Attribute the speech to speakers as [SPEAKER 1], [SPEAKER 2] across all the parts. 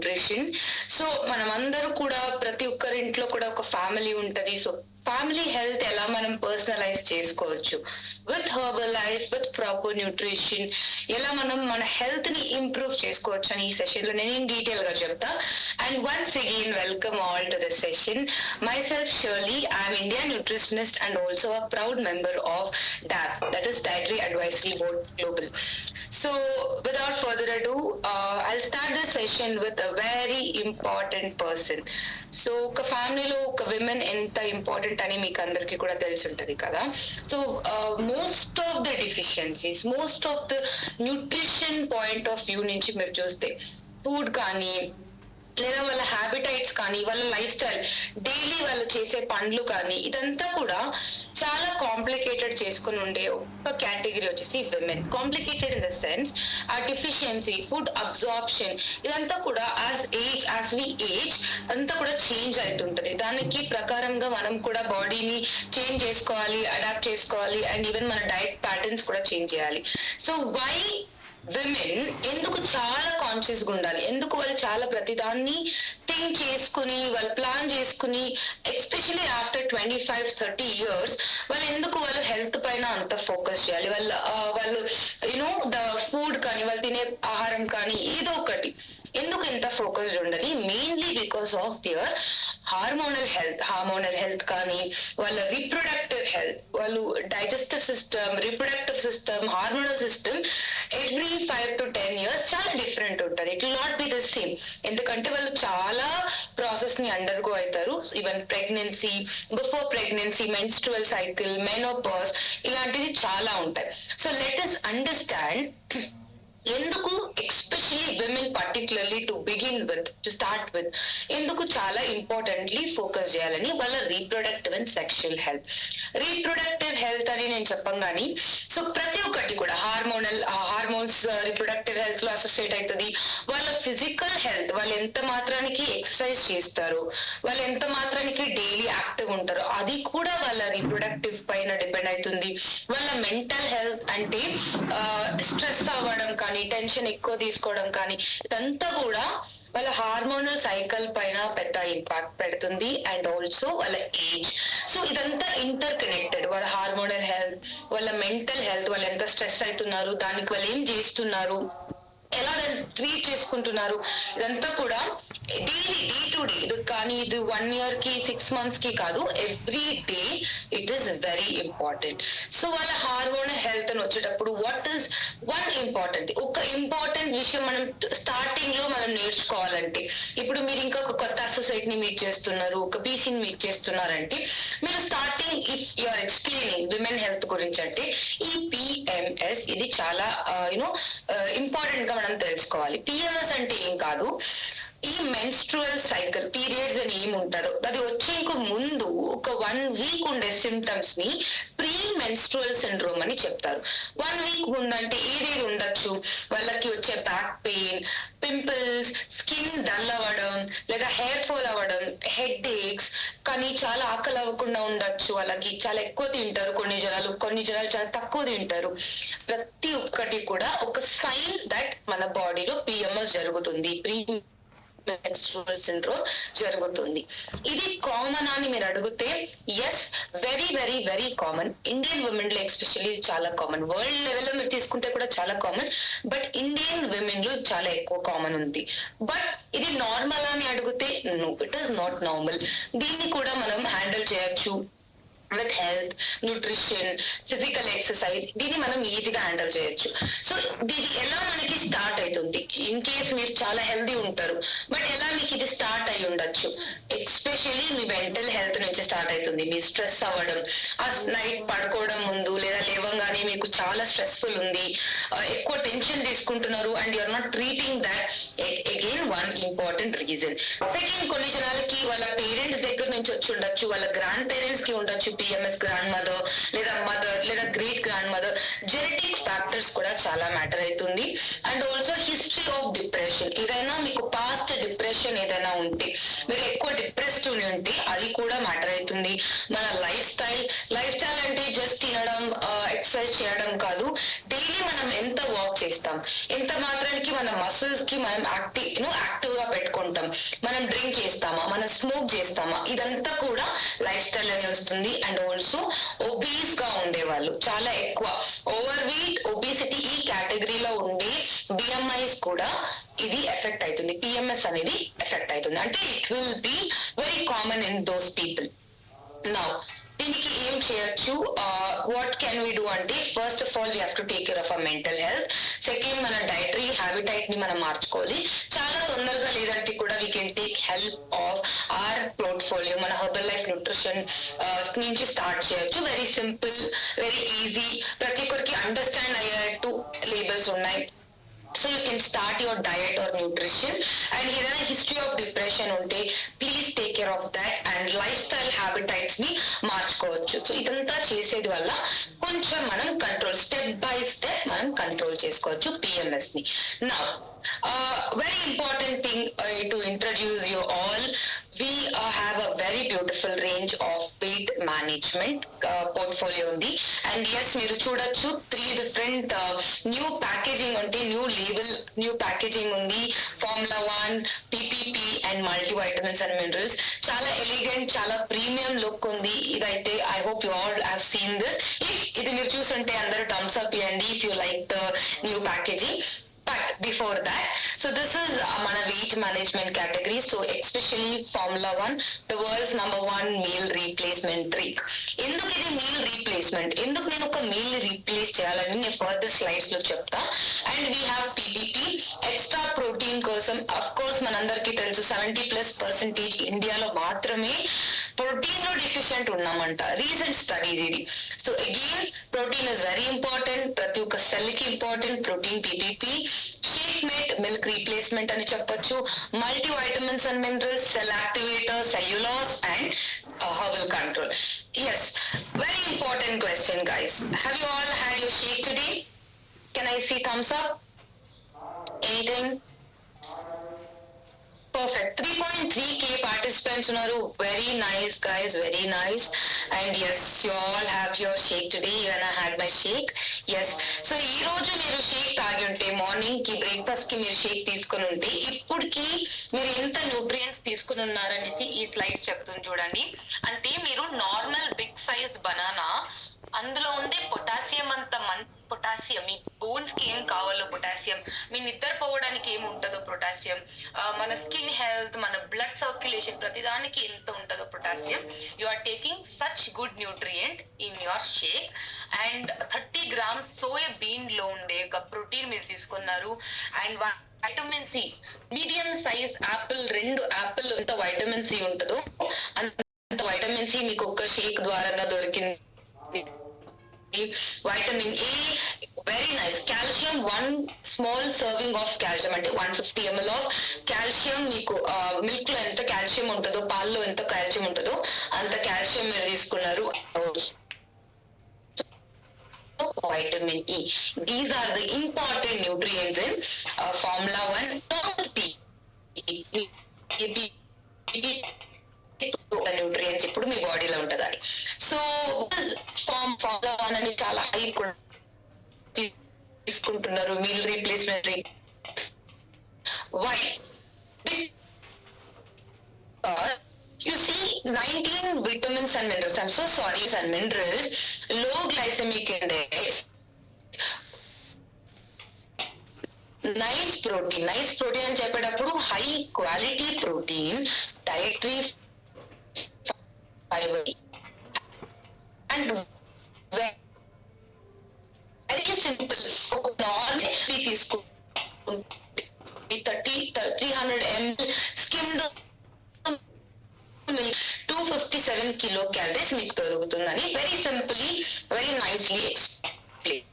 [SPEAKER 1] Nutrition. So మనం అందరూ కూడా ప్రతి ఒక్కరింట్లో కూడా ఒక ఫ్యామిలీ ఉంటది. సో ఫ్యామిలీ హెల్త్ ఎలా మనం పర్సనలైజ్ చేసుకోవచ్చు with Herbalife, with proper nutrition, ఎలా మనం మన హెల్త్ ని ఇంప్రూవ్ చేసుకోవచ్చు అని ఈ సెషన్ లో నేను డీటెయిల్ గా చెప్తా. And once again welcome all to the session. My self Shirley, I'm Indian nutritionist and also a proud member of DAB, that is Dietary Advisory Board Global. So without further ado, I'll start this session with a very important person. So ఒక ఫ్యామిలీలో ఒక women ఎంత important అని మీకు అందరికీ కూడా తెలిసి ఉంటది కదా. So most of the deficiencies, most of the nutrition point of view నుంచి మీరు చూస్తే ఫుడ్ కానీ లేదా వాళ్ళ హ్యాబిటైట్స్ కానీ వాళ్ళ లైఫ్ స్టైల్, డైలీ వాళ్ళు చేసే పనులు కానీ ఇదంతా కూడా చాలా కాంప్లికేటెడ్ చేసుకుని ఉండే ఒక కేటగిరీ వచ్చేసి women. Complicated in the sense ఆ డిఫిషియన్సీ, ఫుడ్ అబ్జార్ప్షన్ ఇదంతా కూడా యాజ్ వి ఏజ్ అంతా కూడా చేంజ్ అవుతుంటది. దానికి ప్రకారంగా మనం కూడా బాడీని చేంజ్ చేసుకోవాలి, అడాప్ట్ చేసుకోవాలి, అండ్ ఈవెన్ మన డైట్ ప్యాటర్న్స్ కూడా చేంజ్ చేయాలి. సో వై విమెన్ ఎందుకు చాలా కాన్షియస్ గా ఉండాలి, ఎందుకు వాళ్ళు చాలా ప్రతిదాన్ని థింక్ చేసుకుని వాళ్ళు ప్లాన్ చేసుకుని, ఎస్పెషలీ ఆఫ్టర్ 25-30 years వాళ్ళు ఎందుకు వాళ్ళు హెల్త్ పైన అంత ఫోకస్ చేయాలి, వాళ్ళు యూనో ద ఫుడ్ కానీ వాళ్ళు తినే ఆహారం కానీ ఏదో ఒకటి ఎందుకు ఇంత ఫోకస్డ్ ఉండాలి? Mainly because of their hormonal health కానీ వాళ్ళ రీప్రొడక్టివ్ హెల్త్, వాళ్ళు digestive system, reproductive system, hormonal system every 5 to 10 years చాలా డిఫరెంట్ ఉంటుంది. It will not be the same. ఎందుకంటే వాళ్ళు చాలా ప్రాసెస్ ని అండర్గో అవుతారు. Even pregnancy, before pregnancy, menstrual cycle, menopause ఇలాంటివి చాలా ఉంటాయి. సో లెట్ us అండర్స్టాండ్ ఎందుకు especially women particularly to start with ఎందుకు చాలా ఇంపార్టెంట్లీ ఫోకస్ చేయాలని వాళ్ళ reproductive and sexual health. Reproductive health అని నేను చెప్పంగాని సో ప్రతి ఒక్కటి కూడా హార్మోన్స్ రీప్రొడక్టివ్ హెల్త్ లో అసోసియేట్ అవుతుంది. వాళ్ళ ఫిజికల్ హెల్త్, వాళ్ళు ఎంత మాత్రానికి ఎక్సర్సైజ్ చేస్తారు, వాళ్ళు ఎంత మాత్రానికి డైలీ యాక్టివ్ ఉంటారు, అది కూడా వాళ్ళ రీప్రొడక్టివ్ పైన డిపెండ్ అవుతుంది. వాళ్ళ మెంటల్ హెల్త్ అంటే స్ట్రెస్ అవ్వడం కానీ, టెన్షన్ ఎక్కువ తీసుకోవడం కానీ ఇదంతా కూడా వాళ్ళ హార్మోనల్ సైకిల్ పైన పెద్ద ఇంపాక్ట్ పెడుతుంది. అండ్ ఆల్సో వాళ్ళ ఏజ్. సో ఇదంతా ఇంటర్ కనెక్టెడ్. వాళ్ళ హార్మోనల్ హెల్త్, వాళ్ళ మెంటల్ హెల్త్, వాళ్ళు ఎంత స్ట్రెస్ అవుతున్నారు, దానికి వాళ్ళు ఏం చేస్తున్నారు, ఎలా దాన్ని ట్రీట్ చేసుకుంటున్నారు, ఇదంతా కూడా డైలీ డే టు డే. ఇది కానీ ఇది 1 year కి 6 months కి కాదు, every day it is very important. So వాళ్ళ హార్మోనల్ హెల్త్ అని వచ్చేటప్పుడు వాట్ ఈస్ వన్ ఇంపార్టెంట్, ఒక ఇంపార్టెంట్ విషయం మనం స్టార్టింగ్ లో మనం నేర్చుకోవాలంటే, ఇప్పుడు మీరు ఇంకా ఒక కొత్త సొసైటీని మీట్ చేస్తున్నారు, ఒక బీసీని మీట్ చేస్తున్నారంటే మీరు starting if you are explaining women health గురించి అంటే ఈ PMS ఇది చాలా ఇంపార్టెంట్ గా మనం తెలుసుకోవాలి. PMS అంటే ఏం కాదు, ఈ మెన్స్ట్రువల్ సైకిల్, పీరియడ్స్ అని ఏముంటుందో అది వచ్చేందుకు ముందు ఒక 1 week ఉండే సిమ్టమ్స్ ని ప్రీ మెన్స్ట్రువల్ సిండ్రోమ్ అని చెప్తారు. 1 week ముందంటే ఏదేది ఉండొచ్చు, వాళ్ళకి వచ్చే back pain, pimples, skin dull అవ్వడం, లేదా హెయిర్ ఫాల్ అవ్వడం, హెడ్ ఏక్స్, కానీ చాలా ఆకలి అవ్వకుండా ఉండొచ్చు, వాళ్ళకి చాలా ఎక్కువ తింటారు కొన్ని జనాలు చాలా తక్కువ తింటారు. ప్రతి ఒక్కటి కూడా ఒక సైన్ దట్ మన బాడీలో PMS జరుగుతుంది, ప్రీ మెన్స్ట్రువల్ సిండ్రోమ్ జరుగుతుంది. ఇది కామన్ అని మీరు అడిగితే yes, very very very common. Indian women లో ఎస్పెషల్లీ చాలా కామన్. వరల్డ్ లెవెల్లో మీరు తీసుకుంటే కూడా చాలా కామన్, బట్ ఇండియన్ విమెన్ లో చాలా ఎక్కువ కామన్ ఉంది. బట్ ఇది నార్మల్ అని అడిగితే no, it is not normal. దీన్ని కూడా మనం హ్యాండిల్ చేయొచ్చు with health, nutrition, physical exercise. దీన్ని మనం ఈజీగా హ్యాండిల్ చేయొచ్చు. సో ఇది ఎలా మనకి స్టార్ట్ అవుతుంది, ఇన్ కేస్ మీరు చాలా హెల్దీ ఉంటారు, బట్ ఎలా మీకు ఇది స్టార్ట్ అయి ఉండొచ్చు, ఎస్పెషల్లీ మీ మెంటల్ హెల్త్ నుంచి స్టార్ట్ అవుతుంది. మీ స్ట్రెస్ అవ్వడం, ఆ నైట్ పడుకోవడం ముందు లేదా లేవంగానే మీకు చాలా స్ట్రెస్ఫుల్ ఉంది, ఎక్కువ టెన్షన్ తీసుకుంటున్నారు, and you're not treating that. Again one important reason. Second, కొన్ని జనాలకి వాళ్ళ పేరెంట్స్ దగ్గర నుంచి వచ్చి ఉండొచ్చు, వాళ్ళ గ్రాండ్ పేరెంట్స్ కి ఉండొచ్చు PMS, గ్రాండ్ మదర్ లేదా మదర్ లేదా great grand mother. Genetic factors కూడా చాలా మ్యాటర్ అవుతుంది. And also history of depression. ఏదైనా మీకు పాస్ట్ డిప్రెషన్ ఏదైనా ఉంటే, మీరు ఎక్కువ డిప్రెస్డ్ ఉంటే అది కూడా మ్యాటర్ అవుతుంది. మన లైఫ్ స్టైల్ అంటే జస్ట్ తినడం, ఎక్సర్సైజ్ చేయడం కాదు. డైలీ మనం ఎంత వాక్ చేస్తాం, ఎంత మాత్రానికి మన మసిల్స్ కి మనం యాక్టివ్ గా పెట్టుకుంటాం, మనం డ్రింక్ చేస్తామా, మనం స్మోక్ చేస్తామా, ఇదంతా కూడా లైఫ్ స్టైల్ అని వస్తుంది. అండ్ ఆల్సో ఒబీస్ గా ఉండేవాళ్ళు చాలా ఎక్కువ, ఓవర్ వెయిట్ ఒబిసిటీ ఈ కేటగిరీలో ఉండే బిఎంఐస్ కూడా ఇది ఎఫెక్ట్ అవుతుంది, పిఎంఎస్ అనేది ఎఫెక్ట్ అవుతుంది. అంటే it will be very common in those people. Now దీనికి ఏం చేయొచ్చు, వాట్ కెన్ వి డూ అంటే first of all we have to take care of our mental health. Second, మన డైటరీ హ్యాబిటైట్ ని మనం మార్చుకోవాలి. చాలా తొందరగా లేదంటే కూడా we can take help of our portfolio, మన హెర్బల్ లైఫ్ న్యూట్రిషన్ నుంచి స్టార్ట్ చేయొచ్చు. వెరీ సింపుల్, వెరీ ఈజీ, ప్రతి ఒక్కరికి అండర్స్టాండ్ అయ్యేట్టు లేబుల్స్ ఉన్నాయి. So you can start your diet or nutrition. And ఏదైనా హిస్టరీ ఆఫ్ డిప్రెషన్ ఉంటే please take care of that. And lifestyle habitats ని మార్చుకోవచ్చు. సో ఇదంతా చేసేది వల్ల కొంచెం మనం కంట్రోల్, స్టెప్ బై స్టెప్ మనం కంట్రోల్ చేసుకోవచ్చు పిఎంఎస్ ని. నా very important thing to introduce you all, we have a very beautiful range of weight management portfolio ఉంది. And yes, మీరు చూడొచ్చు 3 different new packaging ఉంటే, న్యూ లేబుల్, న్యూ ప్యాకేజింగ్ ఉంది. Formula 1, PPP and multi vitamins and minerals. చాలా elegant, చాలా premium look ఉంది ఇదైతే. I hope you all have seen this. If ఇది మీరు చూసుంటే అందరూ థమ్స్ అప్ ఇవ్వండి if you like the new packaging. But before that, so this is మన weight management category. So especially Formula 1, the world's #1 meal replacement drink. ఎందుకు ఇది meal replacement, ఎందుకు నేను ఒక మీల్ రీప్లేస్ చేయాలని నేను ఫర్దర్ స్లైడ్స్ లో చెప్తా. And we have PDP, extra protein కోసం. అఫ్ కోర్స్ మనందరికీ తెలుసు 70+% ఇండియాలో మాత్రమే ప్రోటీన్ లో డిఫిషియెంట్ ఉన్నామంట. రీసెంట్ స్టడీస్ ఇది. So again protein is very important, ప్రతి ఒక్క సెల్ కి important protein. PPP, shake mate milk replacement అని చెప్పొచ్చు. Multi vitamins and minerals, cell activator, cellulase and herbal control. Yes, very important question guys. Have you all had your shake today? Can I see thumbs up? Anything? Perfect. 3.3k participants unaru. Very nice guys, very nice. And yes, you all have your shake today. Even I had my shake. Yes. So ee roju meeru shake taagi unte, morning ki breakfast ki meeru shake తీసుకొని ఉంటే ఇప్పుడుకి మీరు ఎంత nutrients తీసుకుని ఉన్నారనేసి ఈ slides చెప్తుంది చూడండి. అంటే మీరు నార్మల్ బిగ్ సైజ్ బనానా, అందులో ఉండే పొటాషియం అంత పొటాషియం, మీ బోన్స్ కి ఏం కావాలో పొటాషియం, మీ నిద్రపోవడానికి ఏం ఉంటుందో పొటాషియం, మన స్కిన్ హెల్త్, మన బ్లడ్ సర్క్యులేషన్, ప్రతిదానికి ఎంత ఉంటుందో potassium, you are taking such good nutrient in your shake. And 30 grams soya bean లో ఉండే ఒక ప్రోటీన్ మీరు తీసుకున్నారు. And vitamin C, medium size apple, 2 apple ఎంత వైటమిన్ సి ఉంటుందో అంత వైటమిన్ సి మీకు ఒక షేక్ ద్వారా దొరికింది. Vitamin A, very nice. Calcium, 1 small serving of calcium అంటే 150 ml ఆఫ్ కాల్షియం. మీకు మిల్క్ లో ఎంత కాల్షియం ఉంటుందో, పాల్లో ఎంత కాల్షియం ఉంటుందో అంత కాల్షియం మీరు తీసుకున్నారు. Vitamin E, these are the important nutrients in formula 1. Nutrients ఇప్పుడు మీ బాడీలో ఉంటదని. సో ఫార్ములా 1 అని చాలా హై తీసుకుంటున్నారు meal replacement. Why? You see 19 vitamins and minerals, I'm so sorry, and minerals, low glycemic index, nice protein అని చెప్పేటప్పుడు high quality protein, dietary fibre and very simple. ఒక నార్మల్ తీసుకుంటే 300 ml స్కిమ్డ్ 257 kilocalories మీకు దొరుకుతుందని very simply, very nicely explain.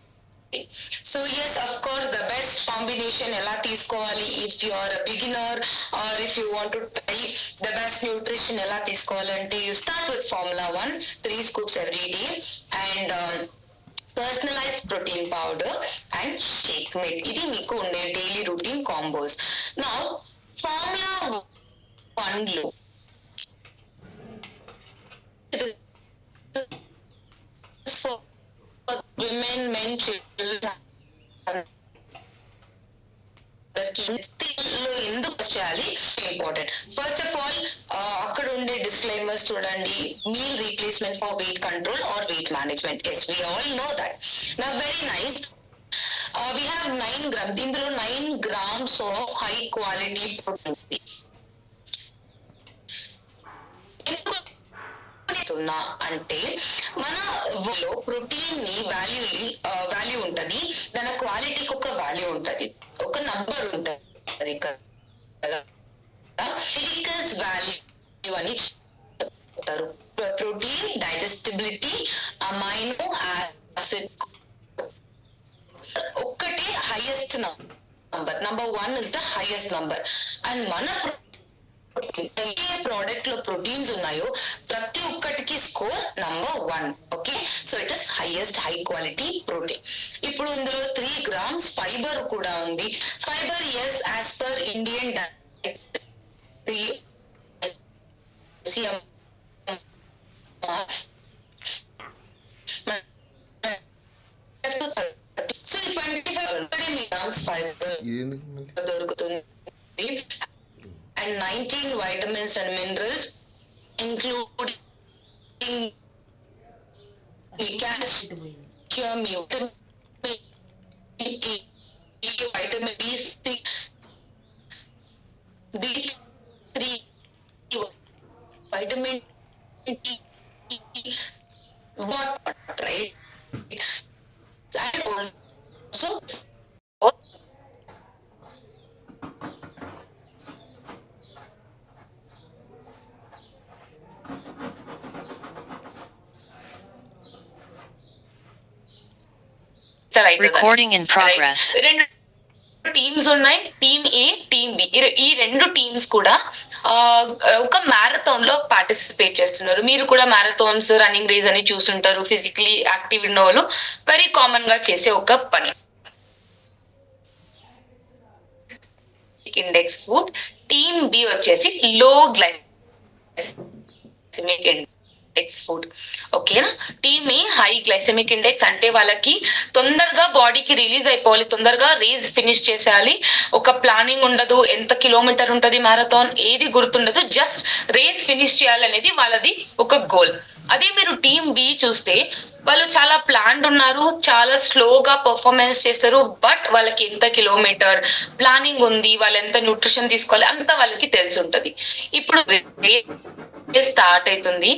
[SPEAKER 1] So yes, of course, the best combination ఎలా తీసుకోవాలి, if you are a beginner or if you want to try the best nutrition ఎలా తీసుకోవాలంటే you start with Formula 1, 3 scoops every day, and personalized protein powder and shake mate. ఇది మీకు ఉండే daily routine combos. Now Formula 1 లో for women, men, children ఎందుకు ఉండాలి important. First of all అక్కడ ఉండే డిస్క్లైమర్స్ చూడండి. Meal replacement for weight control or weight management. Yes, we all know that. నా very nice. We have 9 grams. ఇందులో 9 grams of high quality protein. అంటే మన protein ని వాల్యూ ఉంటది, దాని క్వాలిటీకి ఒక వాల్యూ ఉంటది, ఒక నంబర్ ఉంటది కదా. వాల్యూ అని చెప్తారు. ప్రోటీన్, డైజెస్టిబిలిటీ, అమైనో యాసిడ్ ఒక్కటే highest number 1 is the highest number. And మన ఏ ప్రోడక్ట్ లో ప్రోటీన్స్ ఉన్నాయో ప్రతి ఒక్కటికి score number 1. Okay, so it is highest high quality protein. ఇప్పుడు ఇందులో 3 grams ఫైబర్ కూడా ఉంది. Fibre yes, as per Indian so 25 grams fibre దొరుకుతుంది. And 19 vitamins and minerals, including calcium, vitamin B6, D3, vitamin D, what, right? And also
[SPEAKER 2] Recording in progress.
[SPEAKER 1] రెండు teams ఉన్నాయి, team ఏ, team B. ఈ రెండు teams కూడా ఒక marathon లో participate చేస్తున్నారు. మీరు కూడా మ్యారథాన్స్, రన్నింగ్ రేస్ అని చూస్తుంటారు. ఫిజికలీ యాక్టివ్ ఉన్న వాళ్ళు వెరీ కామన్ గా చేసే ఒక పని. Index food. టీమ్ బి వచ్చేసి లో గ్లైసెమిక్ ఇండెక్స్ ఫుడ్. ఓకేనా. టీమ్ ఏ హై గ్లైసెమిక్ ఇండెక్స్, అంటే వాళ్ళకి తొందరగా బాడీకి రిలీజ్ అయిపోవాలి, తొందరగా రేస్ ఫినిష్ చేసేయాలి. ఒక ప్లానింగ్ ఉండదు, ఎంత కిలోమీటర్ ఉంటది మ్యారథాన్ ఏది గుర్తుండదు, జస్ట్ రేస్ ఫినిష్ చేయాలనేది వాళ్ళది ఒక గోల్. అదే మీరు టీమ్ బి చూస్తే వాళ్ళు చాలా ప్లాన్డ్ ఉన్నారు, చాలా స్లోగా పర్ఫార్మెన్స్ చేస్తారు. బట్ వాళ్ళకి ఎంత కిలోమీటర్ ప్లానింగ్ ఉంది, వాళ్ళు ఎంత న్యూట్రిషన్ తీసుకోవాలి అంత వాళ్ళకి తెలిసి ఉంటది. ఇప్పుడు స్టార్ట్ అవుతుంది.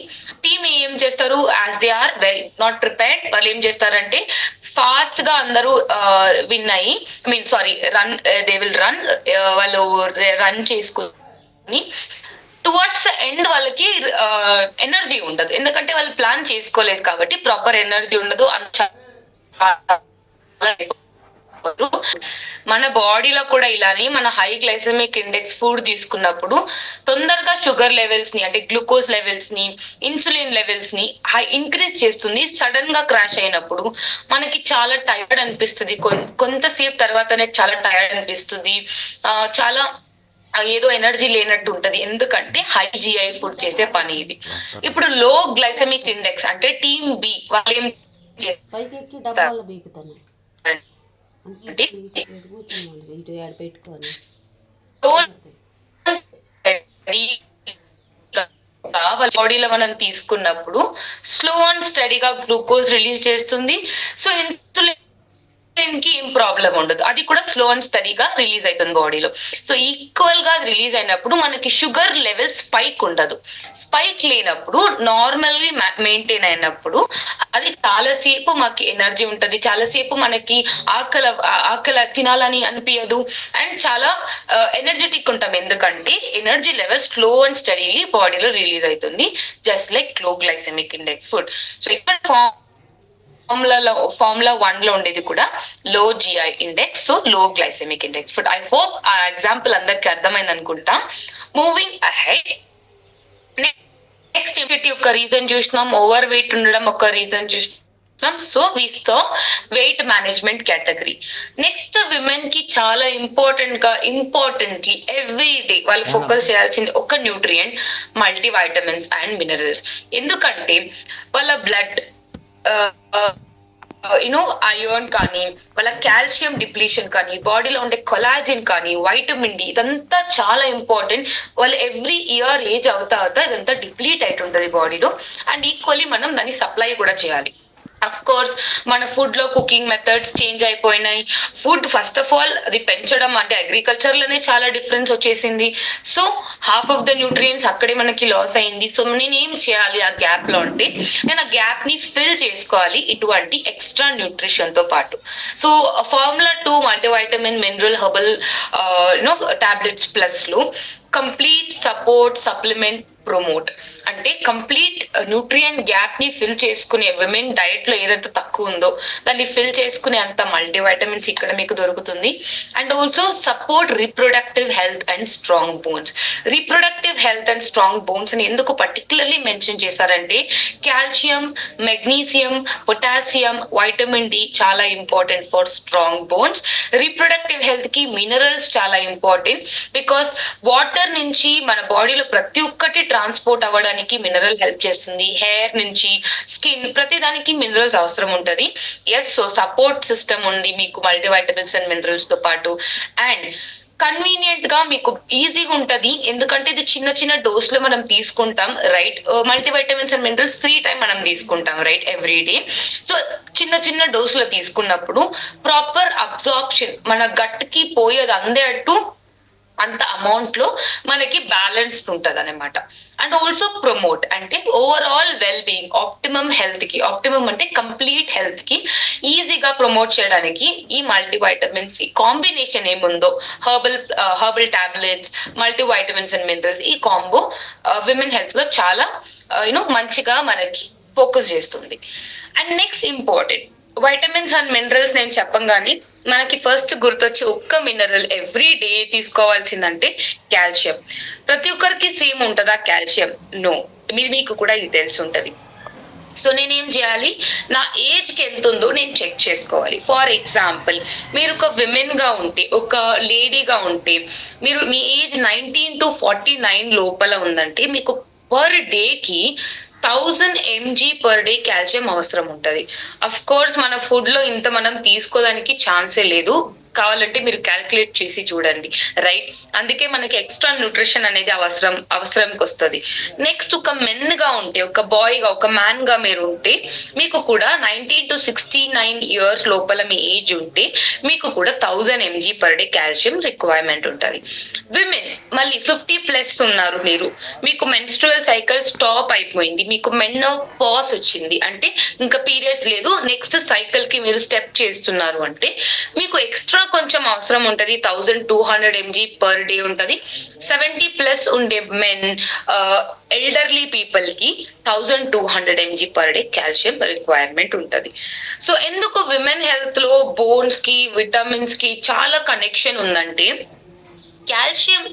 [SPEAKER 1] టీమ్ ఏం చేస్తారు, as they are very not prepared, వాళ్ళు ఏం చేస్తారంటే ఫాస్ట్ గా అందరూ విన్ అయ్యి, రన్, దే విల్ రన్, వాళ్ళు రన్ చేసుకుని టువర్డ్స్ ద ఎండ్ వాళ్ళకి ఎనర్జీ ఉండదు, ఎందుకంటే వాళ్ళు ప్లాన్ చేసుకోలేదు కాబట్టి ప్రాపర్ ఎనర్జీ ఉండదు. మన బాడీలో కూడా ఇలానే మన హై గ్లైసెమిక్ ఇండెక్స్ ఫుడ్ తీసుకున్నప్పుడు తొందరగా షుగర్ లెవెల్స్ ని, అంటే గ్లూకోజ్ లెవెల్స్ ని, ఇన్సులిన్ లెవెల్స్ ని ఇంక్రీజ్ చేస్తుంది. సడన్ గా క్రాష్ అయినప్పుడు మనకి చాలా టైర్డ్ అనిపిస్తుంది, కొంతసేపు తర్వాతనే చాలా టైర్డ్ అనిపిస్తుంది, చాలా ఏదో ఎనర్జీ లేనట్టు ఉంటది, ఎందుకంటే హై జిఐ ఫుడ్ చేసే పని ఇది. ఇప్పుడు లో గ్లైసెమిక్ ఇండెక్స్ అంటే టీమ్ బి వాళ్ళు ఏం బాడీలో మనం తీసుకున్నప్పుడు స్లో అండ్ స్టడీగా గ్లూకోజ్ రిలీజ్ చేస్తుంది. సో ఇన్సులిన్ కి ఏం ప్రాబ్లం ఉండదు, అది కూడా స్లో అండ్ స్టడీగా రిలీజ్ అవుతుంది బాడీలో. సో ఈక్వల్ గా రిలీజ్ అయినప్పుడు మనకి షుగర్ లెవెల్ స్పైక్ ఉండదు. స్పైక్ లేనప్పుడు నార్మల్ మెయింటైన్ అయినప్పుడు అది చాలాసేపు మాకు ఎనర్జీ ఉంటది, చాలాసేపు మనకి ఆకలి తినాలని అనిపించదు, అండ్ చాలా ఎనర్జెటిక్ ఉంటాం, ఎందుకంటే energy level slow and steadily బాడీలో రిలీజ్ అవుతుంది, just like low glycemic index food. So ఇక్కడ ఫార్ములా 1 లో ఉండేది కూడా low GI index, so low glycemic index food. I hope ఆ ఎగ్జాంపుల్ అందరికి అర్థమైంది అనుకుంటా. మూవింగ్ అహెడ్, నెక్స్ట్ ఒక రీజన్ చూసినాం, ఓవర్ వెయిట్ ఉండడం ఒక రీజన్ చూసినాం. So we saw weight management category. Next women కి చాలా ఇంపార్టెంట్లీ ఎవ్రీ డే వాళ్ళు ఫోకస్ చేయాల్సింది ఒక nutrient, multi vitamins and minerals. ఎందుకంటే వాళ్ళ బ్లడ్ ఐరన్ కానీ, వాళ్ళ కాల్షియం డిప్లీషన్ కానీ, బాడీలో ఉండే కొలాజిన్ కానీ, వైటమిన్ డి ఇదంతా చాలా ఇంపార్టెంట్. వాళ్ళు ఎవ్రీ ఇయర్ ఏజ్ అవుతా అవుతా ఇదంతా డిప్లీట్ అవుతుంటది బాడీలో. అండ్ ఈక్వల్లీ మనం దాన్ని సప్లై కూడా చేయాలి. అఫ్ కోర్స్ మన ఫుడ్ లో కుకింగ్ మెథడ్స్ చేంజ్ అయిపోయినాయి. ఫుడ్ ఫస్ట్ ఆఫ్ ఆల్ అది పెంచడం అంటే అగ్రికల్చర్ లోనే చాలా డిఫరెన్స్ వచ్చేసింది. So half of the nutrients అక్కడే మనకి లాస్ అయింది. సో నేను ఏం చేయాలి ఆ గ్యాప్ లో అంటే, నేను ఆ గ్యాప్ ని ఫిల్ చేసుకోవాలి ఇటువంటి ఎక్స్ట్రా న్యూట్రిషన్ తో పాటు. So formula 2 multivitamin mineral herbal tablets plus లో కంప్లీట్ సపోర్ట్ సప్లిమెంట్ ప్రమోట్ అంటే కంప్లీట్ న్యూట్రియంట్ గ్యాప్ ని ఫిల్ చేసుకునే విమెన్ డైట్ లో ఏదైతే తక్కువ ఉందో దాన్ని ఫిల్ చేసుకునే అంత మల్టీవైటమిన్స్ ఇక్కడ మీకు దొరుకుతుంది. And also support reproductive health and strong bones. Reproductive health and strong bones అని ఎందుకు పర్టికులర్లీ మెన్షన్ చేశారంటే, calcium, magnesium, potassium, vitamin D చాలా important for strong bones. Reproductive health కి మినరల్స్ చాలా ఇంపార్టెంట్, బికాస్ వాటర్ నుంచి మన బాడీలో ప్రతి ఒక్కటి ట్రాన్స్పోర్ట్ అవ్వడానికి మినరల్ హెల్ప్ చేస్తుంది. హెయిర్ నుంచి స్కిన్ ప్రతి దానికి మినరల్స్ అవసరం ఉంటది. సో సపోర్ట్ సిస్టమ్ ఉంది మీకు మల్టీవైటమిన్స్ అండ్ మినరల్స్ తో పాటు. అండ్ కన్వీనియంట్ గా మీకు ఈజీగా ఉంటది, ఎందుకంటే ఇది చిన్న చిన్న డోస్ లో మనం తీసుకుంటాం, right? Multivitamins and minerals 3 times మనం తీసుకుంటాం, రైట్, ఎవ్రీ డే. సో చిన్న చిన్న డోస్ లో తీసుకున్నప్పుడు ప్రాపర్ అబ్జార్ప్షన్ మన గట్ కి పోయేది అందేట్టు అంత అమౌంట్ లో మనకి బ్యాలెన్స్డ్ ఉంటది అనమాట. అండ్ ఆల్సో ప్రమోట్ అంటే overall well being, optimum health కి, ఆప్టిమమ్ అంటే కంప్లీట్ హెల్త్ కి ఈజీగా ప్రమోట్ చేయడానికి ఈ మల్టీవైటమిన్స్ ఈ కాంబినేషన్ ఏముందో herbal tablets, multivitamins and minerals, ఈ కాంబో విమెన్ హెల్త్ లో చాలా మంచిగా మనకి ఫోకస్ చేస్తుంది. And next important vitamins and minerals నేను చెప్పంగానే మనకి ఫస్ట్ గుర్తొచ్చే ఒక్క మినరల్ ఎవ్రీ డే తీసుకోవాల్సిందంటే కాల్షియం. ప్రతి ఒక్కరికి సేమ్ ఉంటుందా కాల్షియం? నో. మీకు కూడా ఇది తెలిసి ఉంటది. సో నేనేం చేయాలి, నా ఏజ్ కి ఎంత ఉందో నేను చెక్ చేసుకోవాలి. ఫర్ ఎగ్జాంపుల్, మీరు ఒక విమెన్ గా ఉంటే, ఒక లేడీగా ఉంటే, మీరు మీ ఏజ్ 19 to 49 లోపల ఉందంటే మీకు పర్ డేకి 1000 mg పర్ డే కాల్షియం అవసరం ఉంటది. అఫ్ కోర్స్ మన ఫుడ్ లో ఇంత మనం తీసుకోవడానికి ఛాన్సే లేదు, కావాలంటే మీరు క్యాల్కులేట్ చేసి చూడండి, రైట్? అందుకే మనకి ఎక్స్ట్రా న్యూట్రిషన్ అనేది అవసరంకి వస్తుంది. నెక్స్ట్ ఒక మెన్ గా ఉంటే, ఒక బాయ్ గా, ఒక మ్యాన్ గా మీరు ఉంటే, మీకు కూడా 19 to 69 years లోపల మీ ఏజ్ ఉంటే మీకు కూడా 1000 mg per day calcium requirement ఉంటుంది. విమెన్ మళ్ళీ 50+ ఉన్నారు మీరు, మీకు మెన్స్ట్రువల్ సైకిల్ స్టాప్ అయిపోయింది, మీకు మెనోపాజ్ వచ్చింది అంటే ఇంకా పీరియడ్స్ లేదు, నెక్స్ట్ సైకిల్ కి మీరు స్టెప్ చేస్తున్నారు అంటే మీకు ఎక్స్ట్రా కొంచెం అవసరం ఉంటది. 1200 mg పర్ డే ఉంటది. 70+ ఉండే మెన్, ఎల్డర్లీ పీపుల్ కి 1200 mg per day calcium requirement ఉంటది. సో ఎందుకు విమెన్ హెల్త్ లో బోన్స్ కి, విటమిన్స్ కి చాలా కనెక్షన్ ఉందంటే, calcium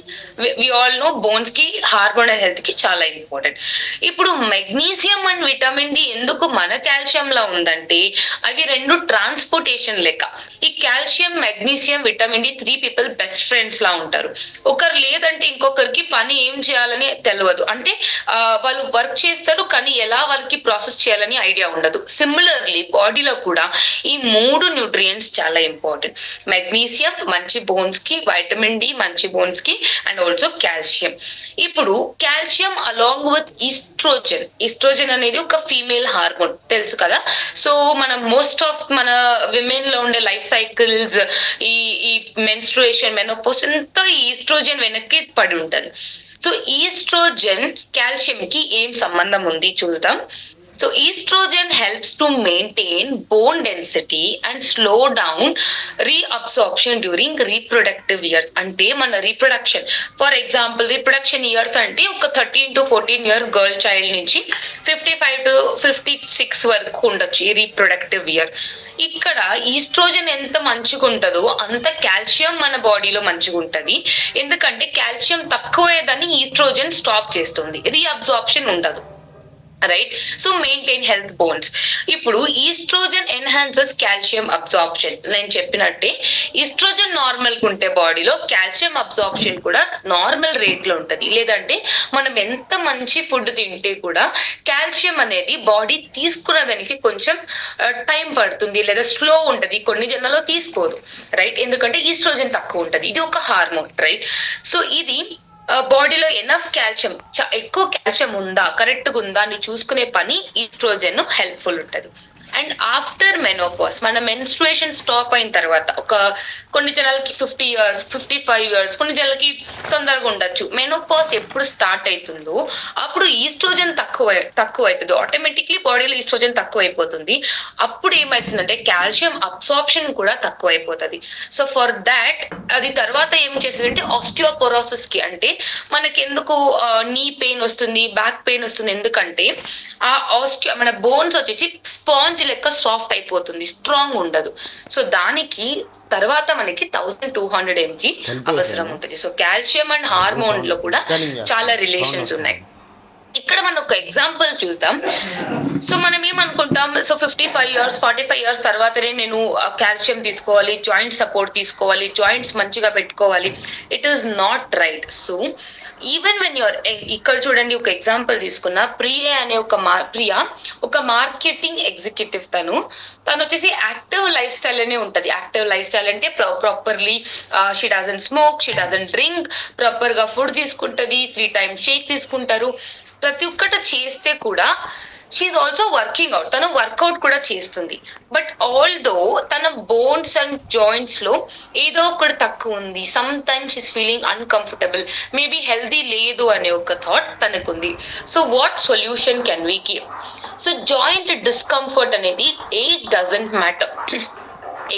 [SPEAKER 1] we all know bones కి, హార్మోనల్ హెల్త్ కి చాలా ఇంపార్టెంట్. ఇప్పుడు మెగ్నీషియం అండ్ విటమిన్ డి ఎందుకు మన కాల్షియం లా ఉందంటే, అవి రెండు ట్రాన్స్పోర్టేషన్ లెక్క. ఈ calcium, magnesium, vitamin D 3 people best friends లా ఉంటారు. ఒకరు లేదంటే ఇంకొకరికి పని ఏం చేయాలని తెలియదు, అంటే వాళ్ళు వర్క్ చేస్తారు కానీ ఎలా వాళ్ళకి ప్రాసెస్ చేయాలని ఐడియా ఉండదు. సిమిలర్లీ బాడీలో కూడా ఈ 3 న్యూట్రియంట్స్ చాలా ఇంపార్టెంట్. మెగ్నీషియం మంచి బోన్స్ కి, వైటమిన్ డి మంచి బోన్స్ కి, అండ్ ఆల్సో కాల్షియం. ఇప్పుడు కాల్షియం అలాంగ్ విత్ ఈస్ట్రోజన్ అనేది ఒక ఫీమేల్ హార్మోన్, తెలుసు కదా. సో మన మోస్ట్ ఆఫ్ మన విమెన్ లో ఉండే లైఫ్ సైకిల్స్, ఈ మెన్స్ట్రుయేషన్, మెనోపాజ్ అంతా ఈస్ట్రోజన్ వెనక్కి పడి ఉంటది. సో ఈస్ట్రోజన్ కాల్షియం కి ఏం సంబంధం ఉంది చూద్దాం. So estrogen helps to maintain bone density and slow down reabsorption during reproductive years. అంటే మన reproduction, for example reproduction years అంటే ఒక 13 to 14 years గర్ల్ చైల్డ్ నుంచి 55 to 56 వరకు ఉండొచ్చు ఈ రీప్రొడక్టివ్ ఇయర్. ఇక్కడ ఈస్ట్రోజన్ ఎంత మంచిగా ఉంటుందో అంత కాల్షియం మన బాడీలో మంచిగా ఉంటది. ఎందుకంటే కాల్షియం తక్కువేదని ఈస్ట్రోజన్ స్టాప్ చేస్తుంది, రీఅబ్జార్ప్షన్ ఉండదు. Right. So maintain health bones. ఇప్పుడు ఈస్ట్రోజన్ ఎన్హాన్సెస్ కాల్షియం అబ్జార్ప్షన్. నేను చెప్పినట్టే ఈస్ట్రోజన్ నార్మల్ గా ఉంటే బాడీలో కాల్షియం అబ్జార్ప్షన్ కూడా నార్మల్ రేట్ లో ఉంటది. లేదంటే మనం ఎంత మంచి ఫుడ్ తింటే కూడా కాల్షియం అనేది బాడీ తీసుకునే దానికి కొంచెం టైం పడుతుంది, లేదా స్లో ఉంటది, కొన్ని జన్మలో తీసుకోదు. రైట్. ఎందుకంటే ఈస్ట్రోజన్ తక్కువ ఉంటది. ఇది ఒక హార్మోన్. రైట్. సో ఇది బాడీలో ఎనఫ్ కాల్షియం, ఎక్కువ కాల్షియం ఉందా, కరెక్ట్ గా ఉందా అని చూసుకునే పని ఈస్ట్రోజన్ హెల్ప్ఫుల్ ఉంటది. అండ్ ఆఫ్టర్ మెనోపాజ్, మన మెన్స్ట్రుయేషన్ స్టాప్ అయిన తర్వాత, ఒక కొన్ని జనాలకి 50 years 55 years, కొన్ని జనాలకి తొందరగా ఉండొచ్చు. మెనోపాజ్ ఎప్పుడు స్టార్ట్ అవుతుందో అప్పుడు ఈస్ట్రోజన్ తక్కువ అవుతుంది. ఆటోమేటిక్లీ బాడీలో ఈస్ట్రోజన్ తక్కువ అయిపోతుంది. అప్పుడు ఏమవుతుందంటే కాల్షియం అబ్సార్ప్షన్ కూడా తక్కువ అయిపోతుంది. సో ఫర్ దాట్ అది తర్వాత ఏం చేసేదంటే ఆస్టియోపోరోసిస్ కి, అంటే మనకి ఎందుకు నీ పెయిన్ వస్తుంది, బ్యాక్ పెయిన్ వస్తుంది, ఎందుకంటే ఆ మన బోన్స్ వచ్చేసి స్పాంజ్ లెక్క సాఫ్ట్ అయిపోతుంది, స్ట్రాంగ్ ఉండదు. సో దానికి తర్వాత మనకి 1200 mg అవసరం ఉంటుంది. సో కాల్షియం అండ్ హార్మోన్ లో కూడా చాలా రిలేషన్స్ ఉన్నాయి. ఇక్కడ మనం ఒక ఎగ్జాంపుల్ చూద్దాం. సో మనం ఏమనుకుంటాం, సో 55 years 45 years తర్వాతనే నేను కాల్షియం తీసుకోవాలి, జాయింట్ సపోర్ట్ తీసుకోవాలి, జాయింట్స్ మంచిగా పెట్టుకోవాలి. It is not right. So even when you're, ఇక్కడ చూడండి ఒక ఎగ్జాంపుల్ తీసుకున్న ప్రియా అనే ప్రియా ఒక మార్కెటింగ్ ఎగ్జిక్యూటివ్. తను వచ్చేసి యాక్టివ్ లైఫ్ స్టైల్ అనే ఉంటది. యాక్టివ్ లైఫ్ స్టైల్ అంటే properly she doesn't smoke, she doesn't drink, proper గా ఫుడ్ తీసుకుంటది, 3 times షేక్ తీసుకుంటారు. ప్రతి ఒక్కటి చేస్తే కూడా షీఈ్ ఆల్సో వర్కింగ్ అవుట్, తను వర్కౌట్ కూడా చేస్తుంది. బట్ ఆల్దో తన బోన్స్ అండ్ జాయింట్స్ లో ఏదో ఒకటి తక్కువ ఉంది. Sometimes she feeling uncomfortable, maybe healthy లేదు అనే ఒక థాట్ తనకుంది. So what solution can we give? So joint discomfort అనేది ఏజ్ డజంట్ మ్యాటర్.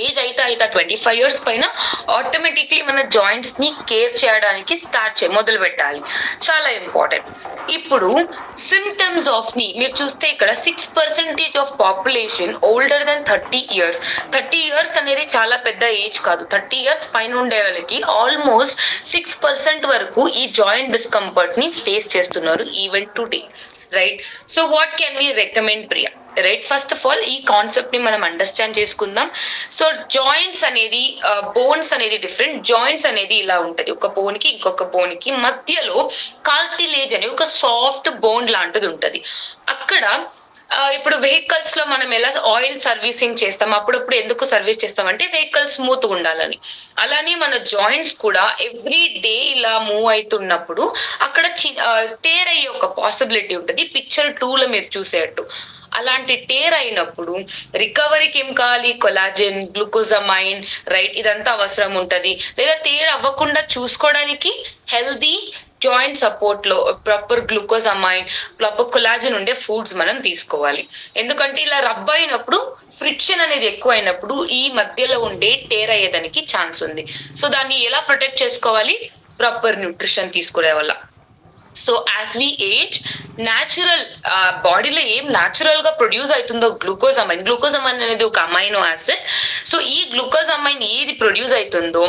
[SPEAKER 1] ఏజ్ అయితే 25 years పైన ఆటోమేటిక్లీ మన జాయింట్స్ ని కేర్ చేయడానికి మొదలు పెట్టాలి. చాలా ఇంపార్టెంట్. ఇప్పుడు సిమ్టమ్స్ ఆఫ్ నీ మీరు చూస్తే ఇక్కడ 6% of population older than 30 years. 30 years అనేది చాలా పెద్ద ఏజ్ కాదు. 30 years పైన ఉండే వాళ్ళకి ఆల్మోస్ట్ 6% వరకు ఈ జాయింట్ డిస్కంఫర్ట్ ని ఫేస్ చేస్తున్నారు even today. Right. So what can we recommend Priya? Right. First of all ఈ కాన్సెప్ట్ ని మనం అండర్స్టాండ్ చేసుకుందాం. సో జాయింట్స్ అనేది, బోన్స్ అనేది డిఫరెంట్. జాయింట్స్ అనేది ఇలా ఉంటది, ఒక బోన్ కి ఇంకొక బోన్ కి మధ్యలో కార్టిలేజ్ అనే ఒక సాఫ్ట్ బోన్ లాంటిది ఉంటది. అక్కడ ఇప్పుడు వెహికల్స్ లో మనం ఎలా ఆయిల్ సర్వీసింగ్ చేస్తాం, అప్పుడప్పుడు ఎందుకు సర్వీస్ చేస్తాం అంటే వెహికల్ స్మూత్ ఉండాలని. అలానే మన జాయింట్స్ కూడా ఎవ్రీ డే ఇలా మూవ్ అవుతున్నప్పుడు అక్కడ టేర్ అయ్యే ఒక పాసిబిలిటీ ఉంటుంది. పిక్చర్ 2 లో మీరు చూసేట్టు అలాంటి టేర్ అయినప్పుడు రికవరీకి ఏం కావాలి? కొలాజన్, గ్లూకోజమైన్, రైట్, ఇదంతా అవసరం ఉంటది. లేదా టేర్ అవ్వకుండా చూసుకోవడానికి హెల్దీ జాయింట్ సపోర్ట్ లో ప్రాపర్ గ్లూకోజమైన్, ప్రాపర్ కొలాజన్ ఉండే ఫుడ్స్ మనం తీసుకోవాలి. ఎందుకంటే ఇలా రబ్ అయినప్పుడు ఫ్రిక్షన్ అనేది ఎక్కువ అయినప్పుడు ఈ మధ్యలో ఉండే టేర్ అయ్యేదానికి ఛాన్స్ ఉంది. సో దాన్ని ఎలా ప్రొటెక్ట్ చేసుకోవాలి? ప్రాపర్ న్యూట్రిషన్ తీసుకునే వల్ల. So as we age, natural బాడీలో ఏం న్యాచురల్ గా ప్రొడ్యూస్ అవుతుందో గ్లూకోజమైన్ అనేది ఒక అమైనో యాసిడ్. సో ఈ గ్లూకోజమైన్ ఏది ప్రొడ్యూస్ అవుతుందో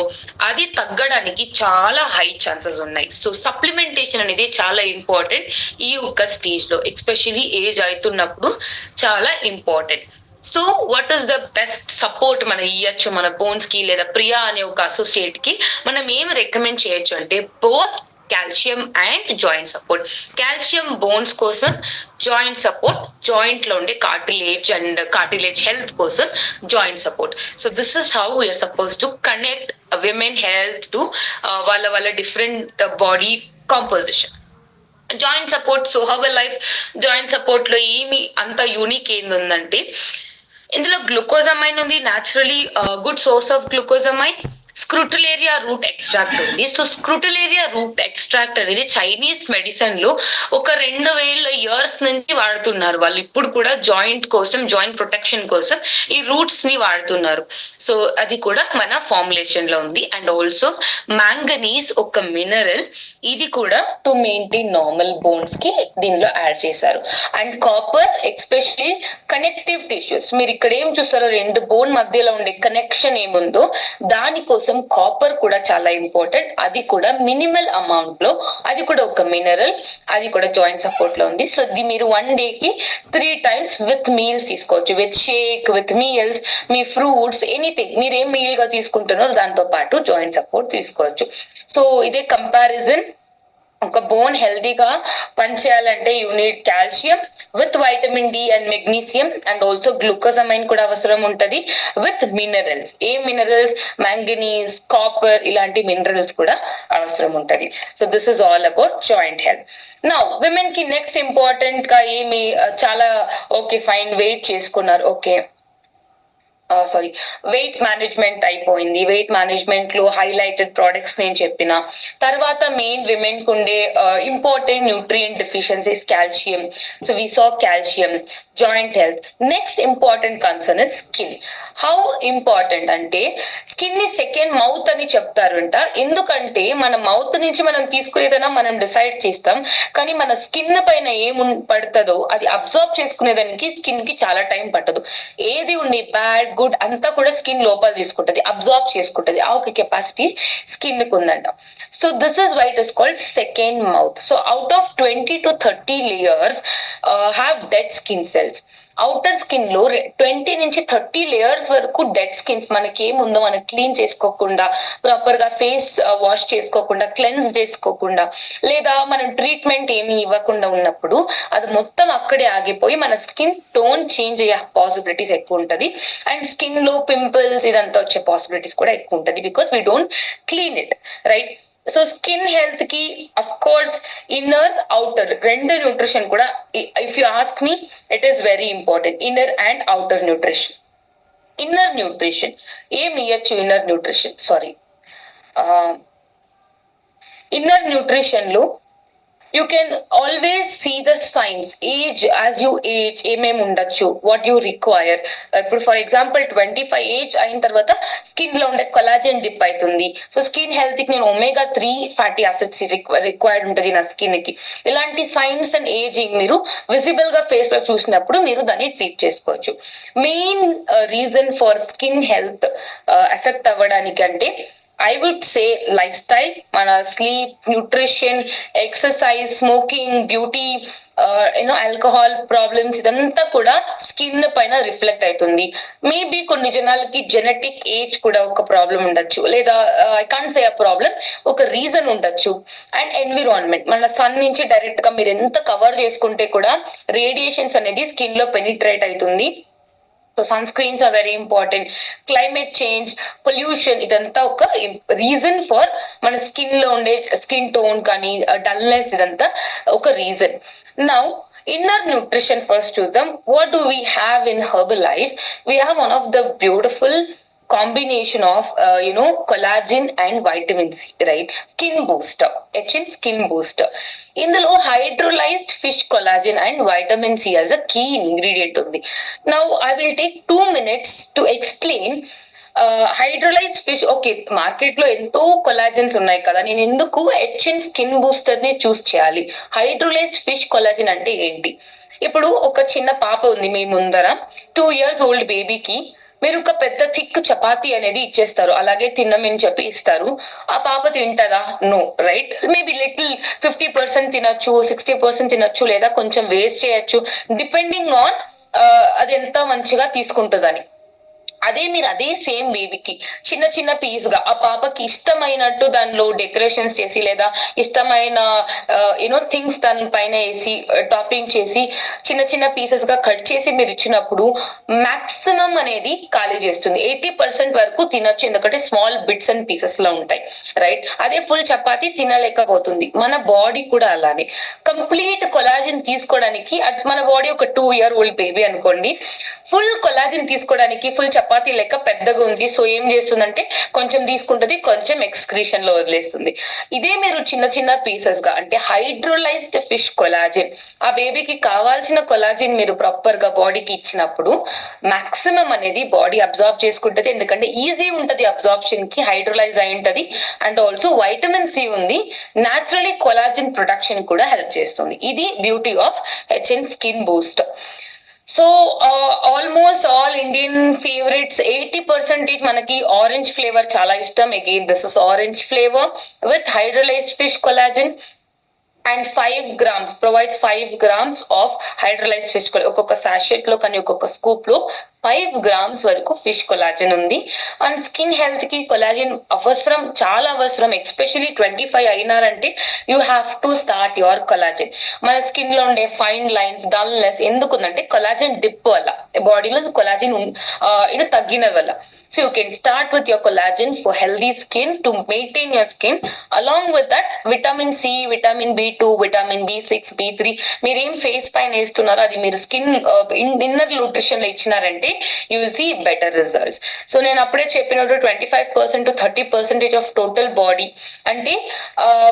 [SPEAKER 1] అది తగ్గడానికి చాలా హై ఛాన్సెస్ ఉన్నాయి. సో సప్లిమెంటేషన్ అనేది చాలా ఇంపార్టెంట్ ఈ ఒక స్టేజ్ లో, ఎస్పెషల్లీ ఏజ్ అవుతున్నప్పుడు చాలా important. So what is the best support మనం ఇవ్వచ్చు మన బోన్స్ కి, లేదా ప్రియా అనే ఒక అసోసియేట్ కి మనం ఏం రికమెండ్ చేయొచ్చు అంటే both calcium and joint support. Calcium bones కోసం, జాయింట్ సపోర్ట్ జాయింట్ లో ఉండే కార్టిలేజ్ అండ్ కార్టిలేజ్ హెల్త్ కోసం joint support. So this is how we are suppose to connect women health to వాళ్ళ different body composition. Joint support, so Herbalife joint support లో ఏమి అంత unique ఏందంటే ఇందులో glucosamine ఉంది, naturally good source of glucosamine. Scutellaria root extract ఉంది. So scutellaria root extract అనేది Chinese medicine లో ఒక 2000 years నుంచి వాడుతున్నారు వాళ్ళు. ఇప్పుడు కూడా జాయింట్ కోసం, జాయింట్ ప్రొటెక్షన్ కోసం ఈ రూట్స్ ని వాడుతున్నారు. సో అది కూడా మన ఫార్ములేషన్ లో ఉంది. అండ్ ఆల్సో మ్యాంగనీస్ ఒక మినరల్, ఇది కూడా టు మెయింటైన్ నార్మల్ బోన్స్ కి దీనిలో యాడ్ చేశారు. And copper, especially connective tissues. మీరు ఇక్కడ ఏం చూస్తారో 2 బోన్ మధ్యలో ఉండే కనెక్షన్ ఏముందో దానికోసం కోసం కాపర్ కూడా చాలా ఇంపార్టెంట్, అది కూడా మినిమల్ అమౌంట్ లో, అది కూడా ఒక మినరల్, అది కూడా జాయింట్ సపోర్ట్ లో ఉంది. సో ఇది మీరు 1 day కి 3 times విత్ మీల్స్ తీసుకోవచ్చు, విత్ షేక్, విత్ మీల్స్, మీ ఫ్రూట్స్, ఎనీథింగ్ మీరు ఏం మీల్ గా తీసుకుంటున్నారో దాంతో పాటు జాయింట్ సపోర్ట్ తీసుకోవచ్చు. సో ఇదే కంపారిజన్. ఒక బోన్ హెల్దీగా పనిచేయాలంటే you need calcium with vitamin D and magnesium and also glucosamine కూడా అవసరం ఉంటది, విత్ మినరల్స్. ఏ మినరల్స్? మ్యాంగనీస్, కాపర్, ఇలాంటి మినరల్స్ కూడా అవసరం ఉంటది. So this is all about joint health. Now women కి నెక్స్ట్ ఇంపార్టెంట్ గా ఏమి చాలా ఓకే ఫైన్ వెయిట్ చేసుకున్నారు, ఓకే సారీ వెయిట్ మేనేజ్మెంట్ అయిపోయింది. వెయిట్ మేనేజ్మెంట్ లో హైలైటెడ్ ప్రోడక్ట్స్ నేను చెప్పిన తర్వాత మెయిన్ విమెన్ కు ఉండే important nutrient deficiencies calcium. So we saw calcium, joint health. Next important concern is skin. How important అంటే స్కిన్ ని సెకండ్ మౌత్ అని చెప్తారంట. ఎందుకంటే మన మౌత్ నుంచి మనం తీసుకునేదైనా మనం డిసైడ్ చేస్తాం, కానీ మన స్కిన్ పైన ఏం పడుతుందో అది అబ్జర్వ్ చేసుకునేదానికి స్కిన్ కి చాలా టైం పట్టదు. ఏది ఉండి బ్యాడ్ గుడ్ అంతా కూడా స్కిన్ లోపల తీసుకుంటది, అబ్జర్వ్ చేసుకుంటది. ఆ ఒక కెపాసిటీ స్కిన్ కు ఉందంట. So this is why it is called second mouth. So out of 20 to 30 layers have dead skin cells. Outer skin లో 20 నుంచి 30 లేయర్స్ వరకు డెడ్ స్కిన్స్, మనకి ఏముందో మనం క్లీన్ చేసుకోకుండా, ప్రాపర్ గా ఫేస్ వాష్ చేసుకోకుండా, క్లెన్స్ చేసుకోకుండా, లేదా మనం ట్రీట్మెంట్ ఏమి ఇవ్వకుండా ఉన్నప్పుడు అది మొత్తం అక్కడే ఆగిపోయి మన స్కిన్ టోన్ చేంజ్ అయ్యే పాసిబిలిటీస్ ఎక్కువ ఉంటది. అండ్ స్కిన్ లో పింపుల్స్ ఇదంతా వచ్చే పాసిబిలిటీస్ కూడా ఎక్కువ ఉంటది, because we don't clean it, right? So skin health కి అఫ్ కోర్స్ ఇన్నర్ అవుటర్ రెండు న్యూట్రిషన్ కూడా, if you ask me, it is very important, inner and outer nutrition. Inner nutrition ఏమి ఇయ్యచ్చు? ఇన్నర్ న్యూట్రిషన్ లో you can always see the signs age as you age, ఏమేమి ఉండొచ్చు, what you require. ఇప్పుడు for example 25 age అయిన తర్వాత skin లో ఉండే కొలాజన్ డిప్ అవుతుంది. సో స్కిన్ హెల్త్ కి నేను omega-3 ఫ్యాటీ యాసిడ్స్ రిక్వైర్డ్ ఉంటుంది నా స్కిన్ కి. ఇలాంటి సైన్స్ అండ్ ఏజింగ్ మీరు విజిబుల్ గా ఫేస్ లో చూసినప్పుడు మీరు దాన్ని ట్రీట్ చేసుకోవచ్చు. Main reason for skin health effect అవ్వడానికి అంటే I would say lifestyle, mana sleep, nutrition, exercise, smoking, beauty, alcohol problems, idantha kuda skin paina reflect aitundi. Maybe konni janalaki genetic age kuda oka problem undachu, leda I can't say a problem, oka reason undachu. And environment, mana sun nunchi direct ga meer enta cover cheskunte kuda radiations anedi skin lo penetrate aitundi. So sunscreens are very important. Climate change, pollution, idantha oka reason for mana skin lo unde skin tone kani dullness idantha oka reason. Now inner nutrition first చూద్దాం. What do we have in Herbalife? We have one of the beautiful combination of collagen and vitamin C, right? Skin booster, skin booster. ఇందులో hydrolyzed fish collagen and vitamin C as a key ingredient ఉంది. Now I will take 2 minutes to explain hydrolyse fish. Okay, market లో ఎంతో కొలాజన్స్ ఉన్నాయి కదా, నేను ఎందుకు HN skin booster ని చూస్ చేయాలి? హైడ్రోలైజ్డ్ ఫిష్ కొలాజన్ అంటే ఏంటి? ఇప్పుడు ఒక చిన్న పాప ఉంది మీ ముందర, 2 years old బేబీకి మీరు ఒక పెద్ద థిక్ చపాతీ అనేది ఇచ్చేస్తారు, అలాగే తినమని చెప్పి ఇస్తారు. ఆ పాప తింటదా? No, right? మేబీ లిటిల్ 50% తినొచ్చు, 60% తినొచ్చు, లేదా కొంచెం వేస్ట్ చేయొచ్చు, డిపెండింగ్ ఆన్ అది ఎంత మంచిగా తీసుకుంటుందని. అదే మీరు అదే సేమ్ బేబీకి చిన్న చిన్న పీస్ గా ఆ పాపకి ఇష్టమైనట్టు దానిలో డెకరేషన్స్ చేసి, లేదా ఇష్టమైన థింగ్స్ దాని పైన వేసి టాపింగ్ చేసి చిన్న చిన్న పీసెస్ గా కట్ చేసి మీరు ఇచ్చినప్పుడు మాక్సిమం అనేది ఖాళీ చేస్తుంది. 80% వరకు తినొచ్చు, ఎందుకంటే స్మాల్ బిట్స్ అండ్ పీసెస్ లో ఉంటాయి, రైట్? అదే ఫుల్ చపాతీ తినలేకపోతుంది. మన బాడీ కూడా అలానే కంప్లీట్ కొలాజిన్ తీసుకోవడానికి, మన బాడీ ఒక 2 year old బేబీ అనుకోండి, ఫుల్ కొలాజిన్ తీసుకోవడానికి ఫుల్ చపాతీ లెక్క పెద్దగా ఉంది. సో ఏం చేస్తుందంటే కొంచెం తీసుకుంటది, కొంచెం ఎక్స్క్రీషన్ లో వదిలేస్తుంది. ఇదే మీరు చిన్న చిన్న పీసెస్ గా అంటే హైడ్రోలైజ్డ్ ఫిష్ కొలాజిన్, ఆ బేబీకి కావాల్సిన కొలాజిన్ మీరు ప్రాపర్ గా బాడీకి ఇచ్చినప్పుడు మాక్సిమం అనేది బాడీ అబ్జార్బ్ చేసుకుంటది, ఎందుకంటే ఈజీ ఉంటది అబ్జార్ప్షన్ కి, హైడ్రోలైజ్ అయి ఉంటది. అండ్ ఆల్సో వైటమిన్ సి ఉంది, న్యాచురలీ కొలాజిన్ ప్రొడక్షన్ కూడా హెల్ప్ చేస్తుంది. ఇది beauty of HN skin booster. So almost all Indian favourites 80% మనకి ఆరెంజ్ ఫ్లేవర్ చాలా ఇష్టం. Again this is orange flavour with hydrolysed fish collagen and 5 grams provides 5 grams of hydrolyse fish. ఒక్కొక్క sachet లో కానీ ఒక్కొక్క స్కూప్ లో 5 grams వరకు fish collagen ఉంది. అండ్ స్కిన్ హెల్త్ కి కొలాజన్ అవసరం, చాలా అవసరం. ఎస్పెషలీ 25 అయినారంటే you have to start your collagen. మన స్కిన్ లో ఉండే ఫైన్ లైన్స్, డల్నెస్ ఎందుకుందంటే కొలాజన్ డిప్ వల్ల, బాడీలో కొలాజన్ తగ్గిన వల్ల. So you can start with your collagen for healthy skin to maintain your skin. Along with that vitamin C, vitamin B2, vitamin B6, B3 మీరేం face పైన వేస్తున్నారో అది మీరు skin inner nutrition లో ఇచ్చినారంటే you will see better results. So నేను అప్పుడే చెప్పినట్టు 25% to 30% of total body అంటే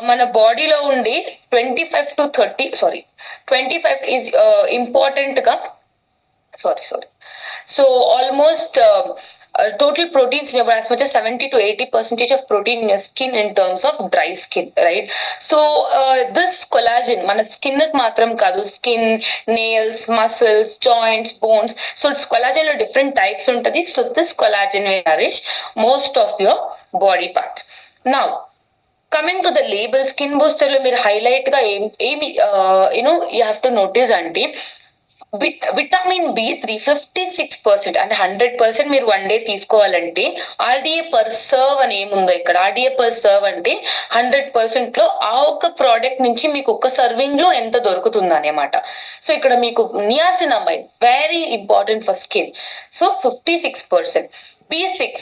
[SPEAKER 1] మన బాడీలో ఉండి 25 ఈజ్ ఇంపార్టెంట్ గా so almost total proteins in your body, as much as 70 to 80% of protein in your skin in terms of dry skin, right? So this collagen mana skin ki matram kadu, skin, nails, muscles, joints, bones. So it's collagen lo different types untadi. So this collagen will nourish most of your body parts. Now coming to the label, skin booster lo meer highlight ga you have to notice ante vitamin B3 56% అంటే 100% మీరు 1 day తీసుకోవాలంటే RDA per serve అని ఏముందో ఇక్కడ, RDA per serve అంటే 100% లో ఆ ఒక్క ప్రోడక్ట్ నుంచి మీకు ఒక్క సర్వింగ్ లో ఎంత దొరుకుతుంది అనమాట. సో ఇక్కడ మీకు niacinamide very important for skin, so 56%, B6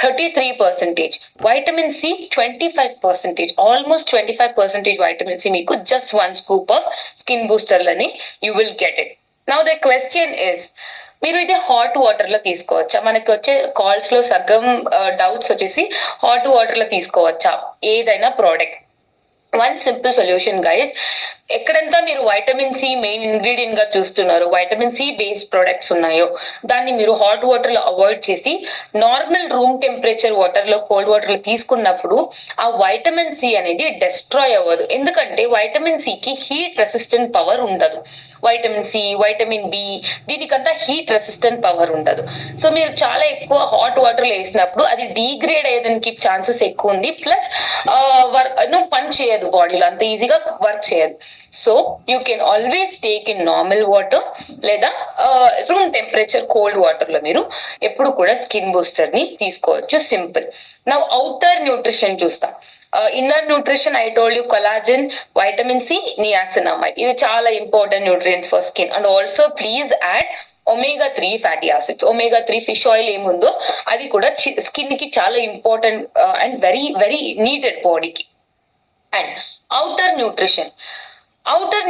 [SPEAKER 1] 33%, vitamin C 25%, almost 25% vitamin C మీకు జస్ట్ 1 scoop ఆఫ్ స్కిన్ బూస్టర్లని you will get it. Now the question is, మీరు ఇది హాట్ వాటర్ లో తీసుకోవచ్చా? మనకి వచ్చే కాల్స్ లో సగం డౌట్స్ వచ్చేసి హాట్ వాటర్ లో తీసుకోవచ్చా ఏదైనా product. One simple solution guys, ఎక్కడంతా మీరు వైటమిన్ సి మెయిన్ ఇంగ్రీడియంట్ గా చూస్తున్నారు, వైటమిన్ సి బేస్డ్ ప్రొడక్ట్స్ ఉన్నాయో దాన్ని మీరు హాట్ వాటర్ లో అవాయిడ్ చేసి నార్మల్ రూమ్ టెంపరేచర్ వాటర్ లో, కోల్డ్ వాటర్ లో తీసుకున్నప్పుడు ఆ వైటమిన్ సి అనేది డెస్ట్రాయ్ అవ్వదు. ఎందుకంటే వైటమిన్ సి కి హీట్ రెసిస్టెంట్ పవర్ ఉండదు. వైటమిన్ సి, వైటమిన్ బి దీనికంతా హీట్ రెసిస్టెంట్ పవర్ ఉండదు. సో మీరు చాలా ఎక్కువ హాట్ వాటర్ లో వేసినప్పుడు అది డీగ్రేడ్ అయ్యేదానికి ఛాన్సెస్ ఎక్కువ ఉంది. ప్లస్ పని చేయదు, బాడీలో అంత ఈజీగా వర్క్ చేయదు. So you can always take in normal water లేదా రూమ్ టెంపరేచర్ కోల్డ్ వాటర్ లో మీరు ఎప్పుడు కూడా స్కిన్ బూస్టర్ ని తీసుకోవచ్చు. సింపుల్. నా ఔటర్ న్యూట్రిషన్ చూస్తాం. Inner nutrition I told you collagen, vitamin C, niacinamide, ఇది చాలా important nutrients for skin. And also please add omega-3 fatty acids. omega-3 fish oil ఏముందో అది కూడా స్కిన్ కి చాలా important and very very needed బాడీకి. And outer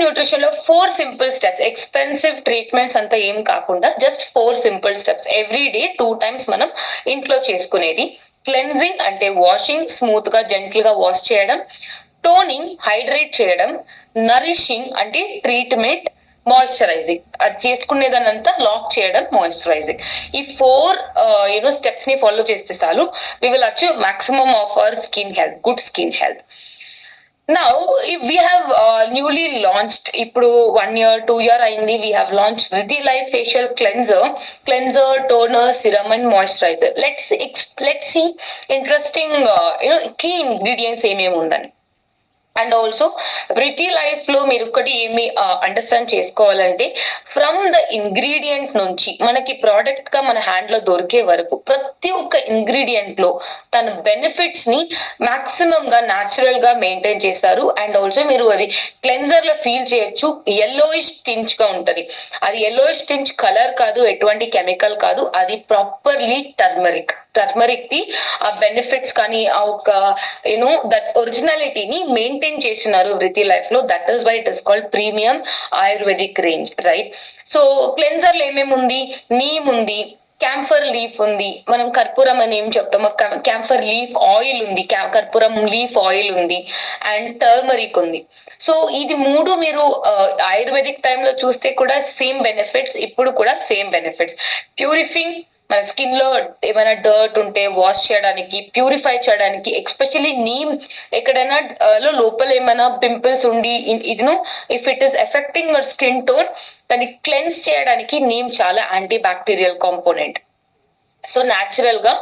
[SPEAKER 1] nutrition లో 4 simple steps, expensive treatments అంతా ఏం కాకుండా just 4 simple steps every day 2 times మనం ఇంట్లో చేసుకునేది. క్లెన్జింగ్ అంటే వాషింగ్, స్మూత్ గా జెంటిల్ గా వాష్ చేయడం. టోనింగ్, హైడ్రేట్ చేయడం. నరిషింగ్ అంటే ట్రీట్మెంట్. మాయిశ్చరైజింగ్, అది చేసుకునేదానంతా లాక్ చేయడం, మాయిశ్చరైజింగ్. ఈ 4 స్టెప్స్ ని ఫాలో చేస్తే చాలు, we will achieve maximum of our skin health, good skin health. Now, if we have newly launched, ఇప్పుడు 1 year, 2 year అయింది, we have launched Vriddhi Life facial cleanser, toner, serum and moisturizer. Let's see interesting key ingredients ఏమేమి ఉందని. And also Vriddhi Life లో మీరు ఒకటి ఏమి understand చేసుకోవాలంటే, from the ingredient నుంచి మనకి ప్రోడక్ట్ గా మన హ్యాండ్ లో దొరికే వరకు ప్రతి ఒక్క ఇంగ్రీడియంట్ లో తన బెనిఫిట్స్ ని మాక్సిమం గా న్యాచురల్ గా మెయింటైన్ చేస్తారు. అండ్ ఆల్సో మీరు అది క్లెన్జర్ లో ఫీల్ చేయొచ్చు. yellowish tinge గా ఉంటది, అది yellowish tinge కలర్ కాదు, ఎటువంటి కెమికల్ కాదు, అది ప్రాపర్లీ టర్మరిక్ ది ఆ బెనిఫిట్స్ కానీ ఆ ఒక దట్ ఒరిజినాలిటీని మెయింటైన్ చేస్తున్నారు Vriddhi Life లో. That is why it is called premium Ayurvedic range, right? So cleanser లో ఏమేమి ఉంది? నీమ్ ఉంది, క్యాంఫర్ లీఫ్ ఉంది, మనం కర్పూరం అని ఏం చెప్తాము, క్యాంఫర్ లీఫ్ ఆయిల్ ఉంది, కర్పూరం లీఫ్ ఆయిల్ ఉంది, అండ్ టర్మరిక్ ఉంది. సో ఇది 3 మీరు ఆయుర్వేదిక్ టైంలో చూస్తే కూడా సేమ్ బెనిఫిట్స్, ఇప్పుడు కూడా సేమ్ బెనిఫిట్స్. ప్యూరిఫింగ్, మన స్కిన్ లో ఏమైనా డర్ట్ ఉంటే వాష్ చేయడానికి, ప్యూరిఫై చేయడానికి, ఎక్స్పెషల్లీ నీమ్ ఎక్కడైనా లోపల ఏమైనా పింపుల్స్ ఉండి ఇదిను if it is affecting your skin tone, దాన్ని క్లెన్స్ చేయడానికి నీమ్ చాలా antibacterial component. So natural గా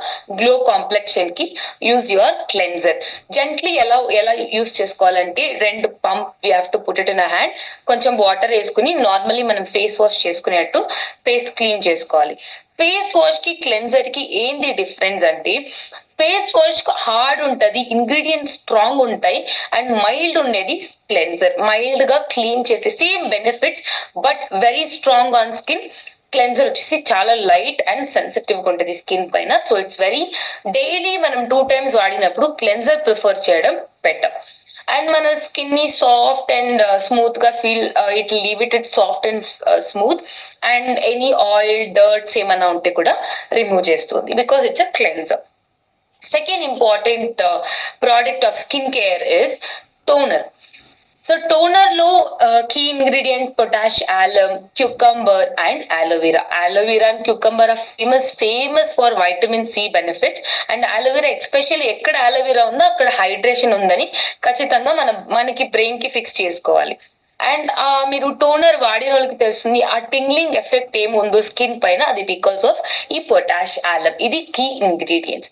[SPEAKER 1] గ్లో కాంప్లెక్షన్ కి యూజ్ యువర్ క్లెన్జర్. జెంట్లీ ఎలా యూజ్ చేసుకోవాలంటే, 2 pump you have to put it in a hand. కొంచెం వాటర్ వేసుకుని నార్మల్లీ మనం ఫేస్ వాష్ చేసుకునేట్టు ఫేస్ క్లీన్ చేసుకోవాలి. ఫేస్ వాష్ కి క్లెన్జర్ కి ఏంది డిఫరెన్స్ అంటే, ఫేస్ వాష్ హార్డ్ ఉంటది, ఇంగ్రీడియంట్స్ స్ట్రాంగ్ ఉంటాయి, అండ్ మైల్డ్ ఉండేది క్లెన్జర్. మైల్డ్ గా క్లీన్ చేసే same benefits but very strong on skin. Cleanser వచ్చేసి చాలా లైట్ అండ్ సెన్సిటివ్ గా ఉంటుంది స్కిన్ పైన. సో ఇట్స్ వెరీ డైలీ మనం 2 times వాడినప్పుడు క్లెన్జర్ ప్రిఫర్ చేయడం బెటర్. అండ్ మన స్కిన్ ని సాఫ్ట్ అండ్ స్మూత్ గా feel it leave it soft and smooth, and any oil dirts ఏమైనా ఉంటే కూడా రిమూవ్ చేస్తుంది because it's a cleanser. Second important product of skin care is toner. So toner లో key ingredient potash alum, cucumber and aloe vera. Aloe vera and cucumber are famous for vitamin C benefits. And aloe vera especially ఎక్కడ aloe vera ఉందో అక్కడ hydration ఉందని ఖచ్చితంగా మనకి brain కి fix చేసుకోవాలి. And మీరు టోనర్ వాడిన వాళ్ళకి తెలుస్తుంది ఆ టింగ్లింగ్ ఎఫెక్ట్ ఏముందో స్కిన్ పైన, అది బికాస్ ఆఫ్ ఈ పొటాష్ ఆలమ్. ఇది కీ ఇంగ్రీడియంట్స్.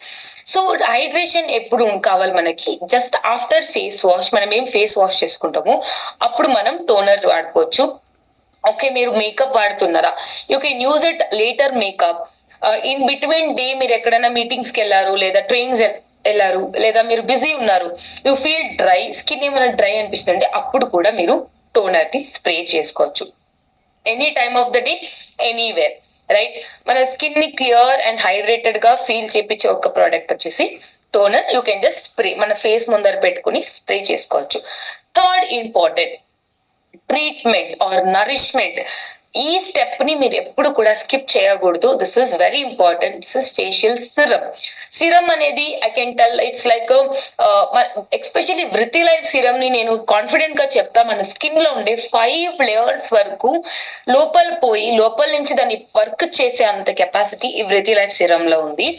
[SPEAKER 1] సో హైడ్రేషన్ ఎప్పుడు కావాలి మనకి, జస్ట్ ఆఫ్టర్ ఫేస్ వాష్. మనం ఏం ఫేస్ వాష్ చేసుకుంటామో అప్పుడు మనం టోనర్ వాడుకోవచ్చు. ఓకే, మీరు మేకప్ వాడుతున్నారా, you can use it later makeup. In between day మీరు ఎక్కడైనా మీటింగ్స్ కి వెళ్ళారు, లేదా ట్రైన్స్ వెళ్ళారు, లేదా మీరు బిజీ ఉన్నారు, యూ ఫీల్ డ్రై, స్కిన్ ఏమైనా డ్రై అనిపిస్తుంది, అప్పుడు కూడా మీరు టోనర్ ని స్ప్రే చేసుకోవచ్చు. Any time of the day, anywhere, right. మన స్కిన్ ని క్లియర్ అండ్ హైడ్రేటెడ్ గా ఫీల్ చేపించే ఒక ప్రోడక్ట్ వచ్చేసి toner. You can just spray, మన ఫేస్ ముందర పెట్టుకుని స్ప్రే చేసుకోవచ్చు. Third important, treatment are nourishment. ఈ స్టెప్ ని మీరు ఎప్పుడు కూడా స్కిప్ చేయకూడదు. This is very important. This is facial serum. Serum అనేది I can tell it's like especially వృత్తి లైఫ్ సిరమ్ ని నేను కాన్ఫిడెంట్ గా చెప్తా, మన స్కిన్ లో ఉండే 5 layers వరకు లోపల నుంచి దాన్ని వర్క్ చేసే అంత కెపాసిటీ ఈ వృత్తి లైఫ్ సిరమ్ లో ఉంది.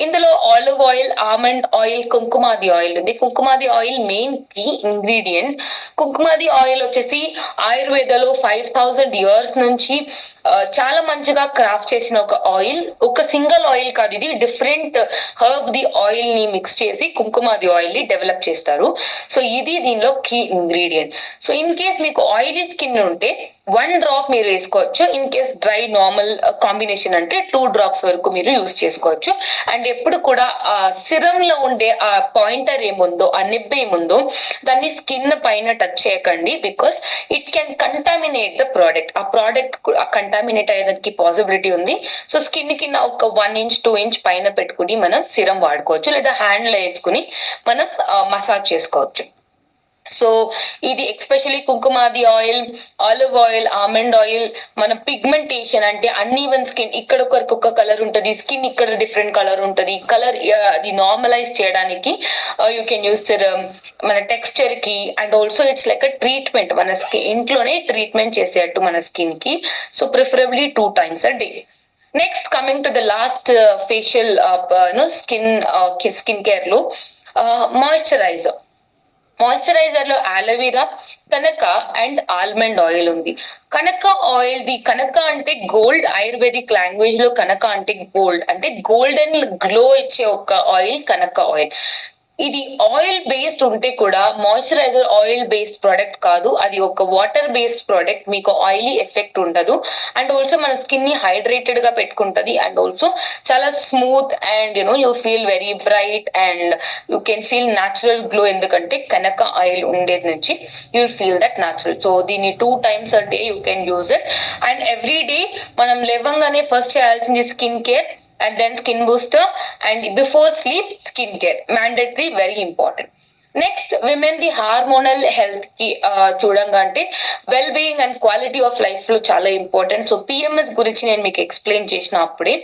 [SPEAKER 1] ఇందులో olive oil, almond oil, kumkumadi oil ఉంది. Kumkumadi oil main key ingredient. Kumkumadi oil వచ్చేసి ఆయుర్వేదలో 5000 years నుంచి చాలా మంచిగా క్రాఫ్ట్ చేసిన ఒక ఆయిల్. ఒక సింగిల్ ఆయిల్ కాదు, ఇది డిఫరెంట్ హర్బ్ ది ఆయిల్ ని మిక్స్ చేసి కుంకుమాది ఆయిల్ ని డెవలప్ చేస్తారు. సో ఇది దీనిలో key ingredient. So in case మీకు ఆయిలీ స్కిన్ ఉంటే 1 drop మీరు వేసుకోవచ్చు. In case dry normal combination అంటే 2 drops వరకు మీరు యూజ్ చేసుకోవచ్చు. అండ్ ఎప్పుడు కూడా ఆ సిరమ్ లో ఉండే ఆ పాయింటర్ ఏముందో, ఆ నిబ్ ఏముందో, దాన్ని స్కిన్ పైన టచ్ చేయకండి, because it can contaminate the product. ఆ ప్రోడక్ట్ కంటామినేట్ అయ్యేదానికి పాసిబిలిటీ ఉంది. సో స్కిన్ కింద ఒక 1 inch 2 inch పైన పెట్టుకుని మనం సిరమ్ వాడుకోవచ్చు, లేదా హ్యాండ్ లో వేసుకుని మనం మసాజ్ చేసుకోవచ్చు. సో ఇది especially Kumkumadi oil, olive oil, almond oil మన పిగ్మెంటేషన్ అంటే అన్ఈవెన్ స్కిన్, ఇక్కడ ఒక కలర్ ఉంటుంది, స్కిన్ ఇక్కడ డిఫరెంట్ కలర్ ఉంటుంది, కలర్ అది నార్మలైజ్ చేయడానికి యూ కెన్ యూస్ సిరమ్. మన టెక్స్చర్ కి and also it's like a treatment, మన స్కిన్ ఇంట్లోనే ట్రీట్మెంట్ చేసేటట్టు మన స్కిన్ కి. So preferably 2 times a day. Next coming to the last facial skin care లో మాయిశ్చరైజర్. మాయిశ్చరైజర్ లో aloe vera, Kanaka and almond oil ఉంది. కనక ఆయిల్ ది, కనక అంటే gold, ayurvedic language లో కనక అంటే గోల్డ్, అంటే గోల్డెన్ గ్లో ఇచ్చే ఒక ఆయిల్ కనక ఆయిల్. ఇది ఆయిల్ బేస్డ్ ఉంటే కూడా మాయిశ్చరైజర్ ఆయిల్ బేస్డ్ ప్రోడక్ట్ కాదు, అది ఒక వాటర్ బేస్డ్ ప్రోడక్ట్. మీకు ఆయిలీ ఎఫెక్ట్ ఉండదు, అండ్ ఆల్సో మన స్కిన్ ని హైడ్రేటెడ్ గా పెట్టుకుంటది, అండ్ ఆల్సో చాలా smooth and you feel very bright and you can feel natural glow. ఎందుకంటే కనక ఆయిల్ ఉండేది నుంచి you feel that natural. So దీన్ని 2 times a day you can use it. And every day మనం లేవంగానే first చేయాల్సింది skin care, and then skin booster, and before sleep skin care mandatory, very important. Next women the hormonal health కి చూడంగా అంటే well being and quality of life లో చాలా important. So PMS గురించి నేను మీకు ఎక్స్ప్లెయిన్ చేసిన అప్పుడే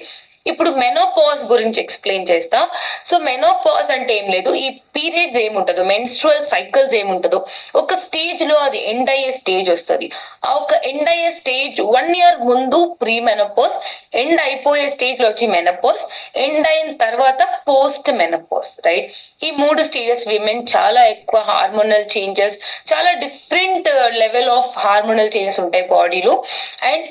[SPEAKER 1] ఇప్పుడు మెనోపాజ్ గురించి ఎక్స్ప్లెయిన్ చేస్తా. సో మెనోపాజ్ అంటే ఏం లేదు, ఈ పీరియడ్స్ ఏముంటదో, మెన్స్ట్రువల్ సైకిల్స్ ఏముంటదో, ఒక స్టేజ్ లో అది ఎండ్ అయ్యే స్టేజ్ వస్తుంది. ఆ ఒక ఎండ్ అయ్యే స్టేజ్ 1 year ముందు ప్రీ మెనోపాజ్, ఎండ్ అయిపోయే స్టేజ్ లో వచ్చి మెనోపాజ్, ఎండ్ అయిన తర్వాత పోస్ట్ మెనోపాజ్, రైట్? ఈ 3 స్టేజెస్ విమెన్ చాలా ఎక్కువ హార్మోనల్ చేంజెస్, చాలా different level of hormonal changes ఉంటాయి బాడీలో. అండ్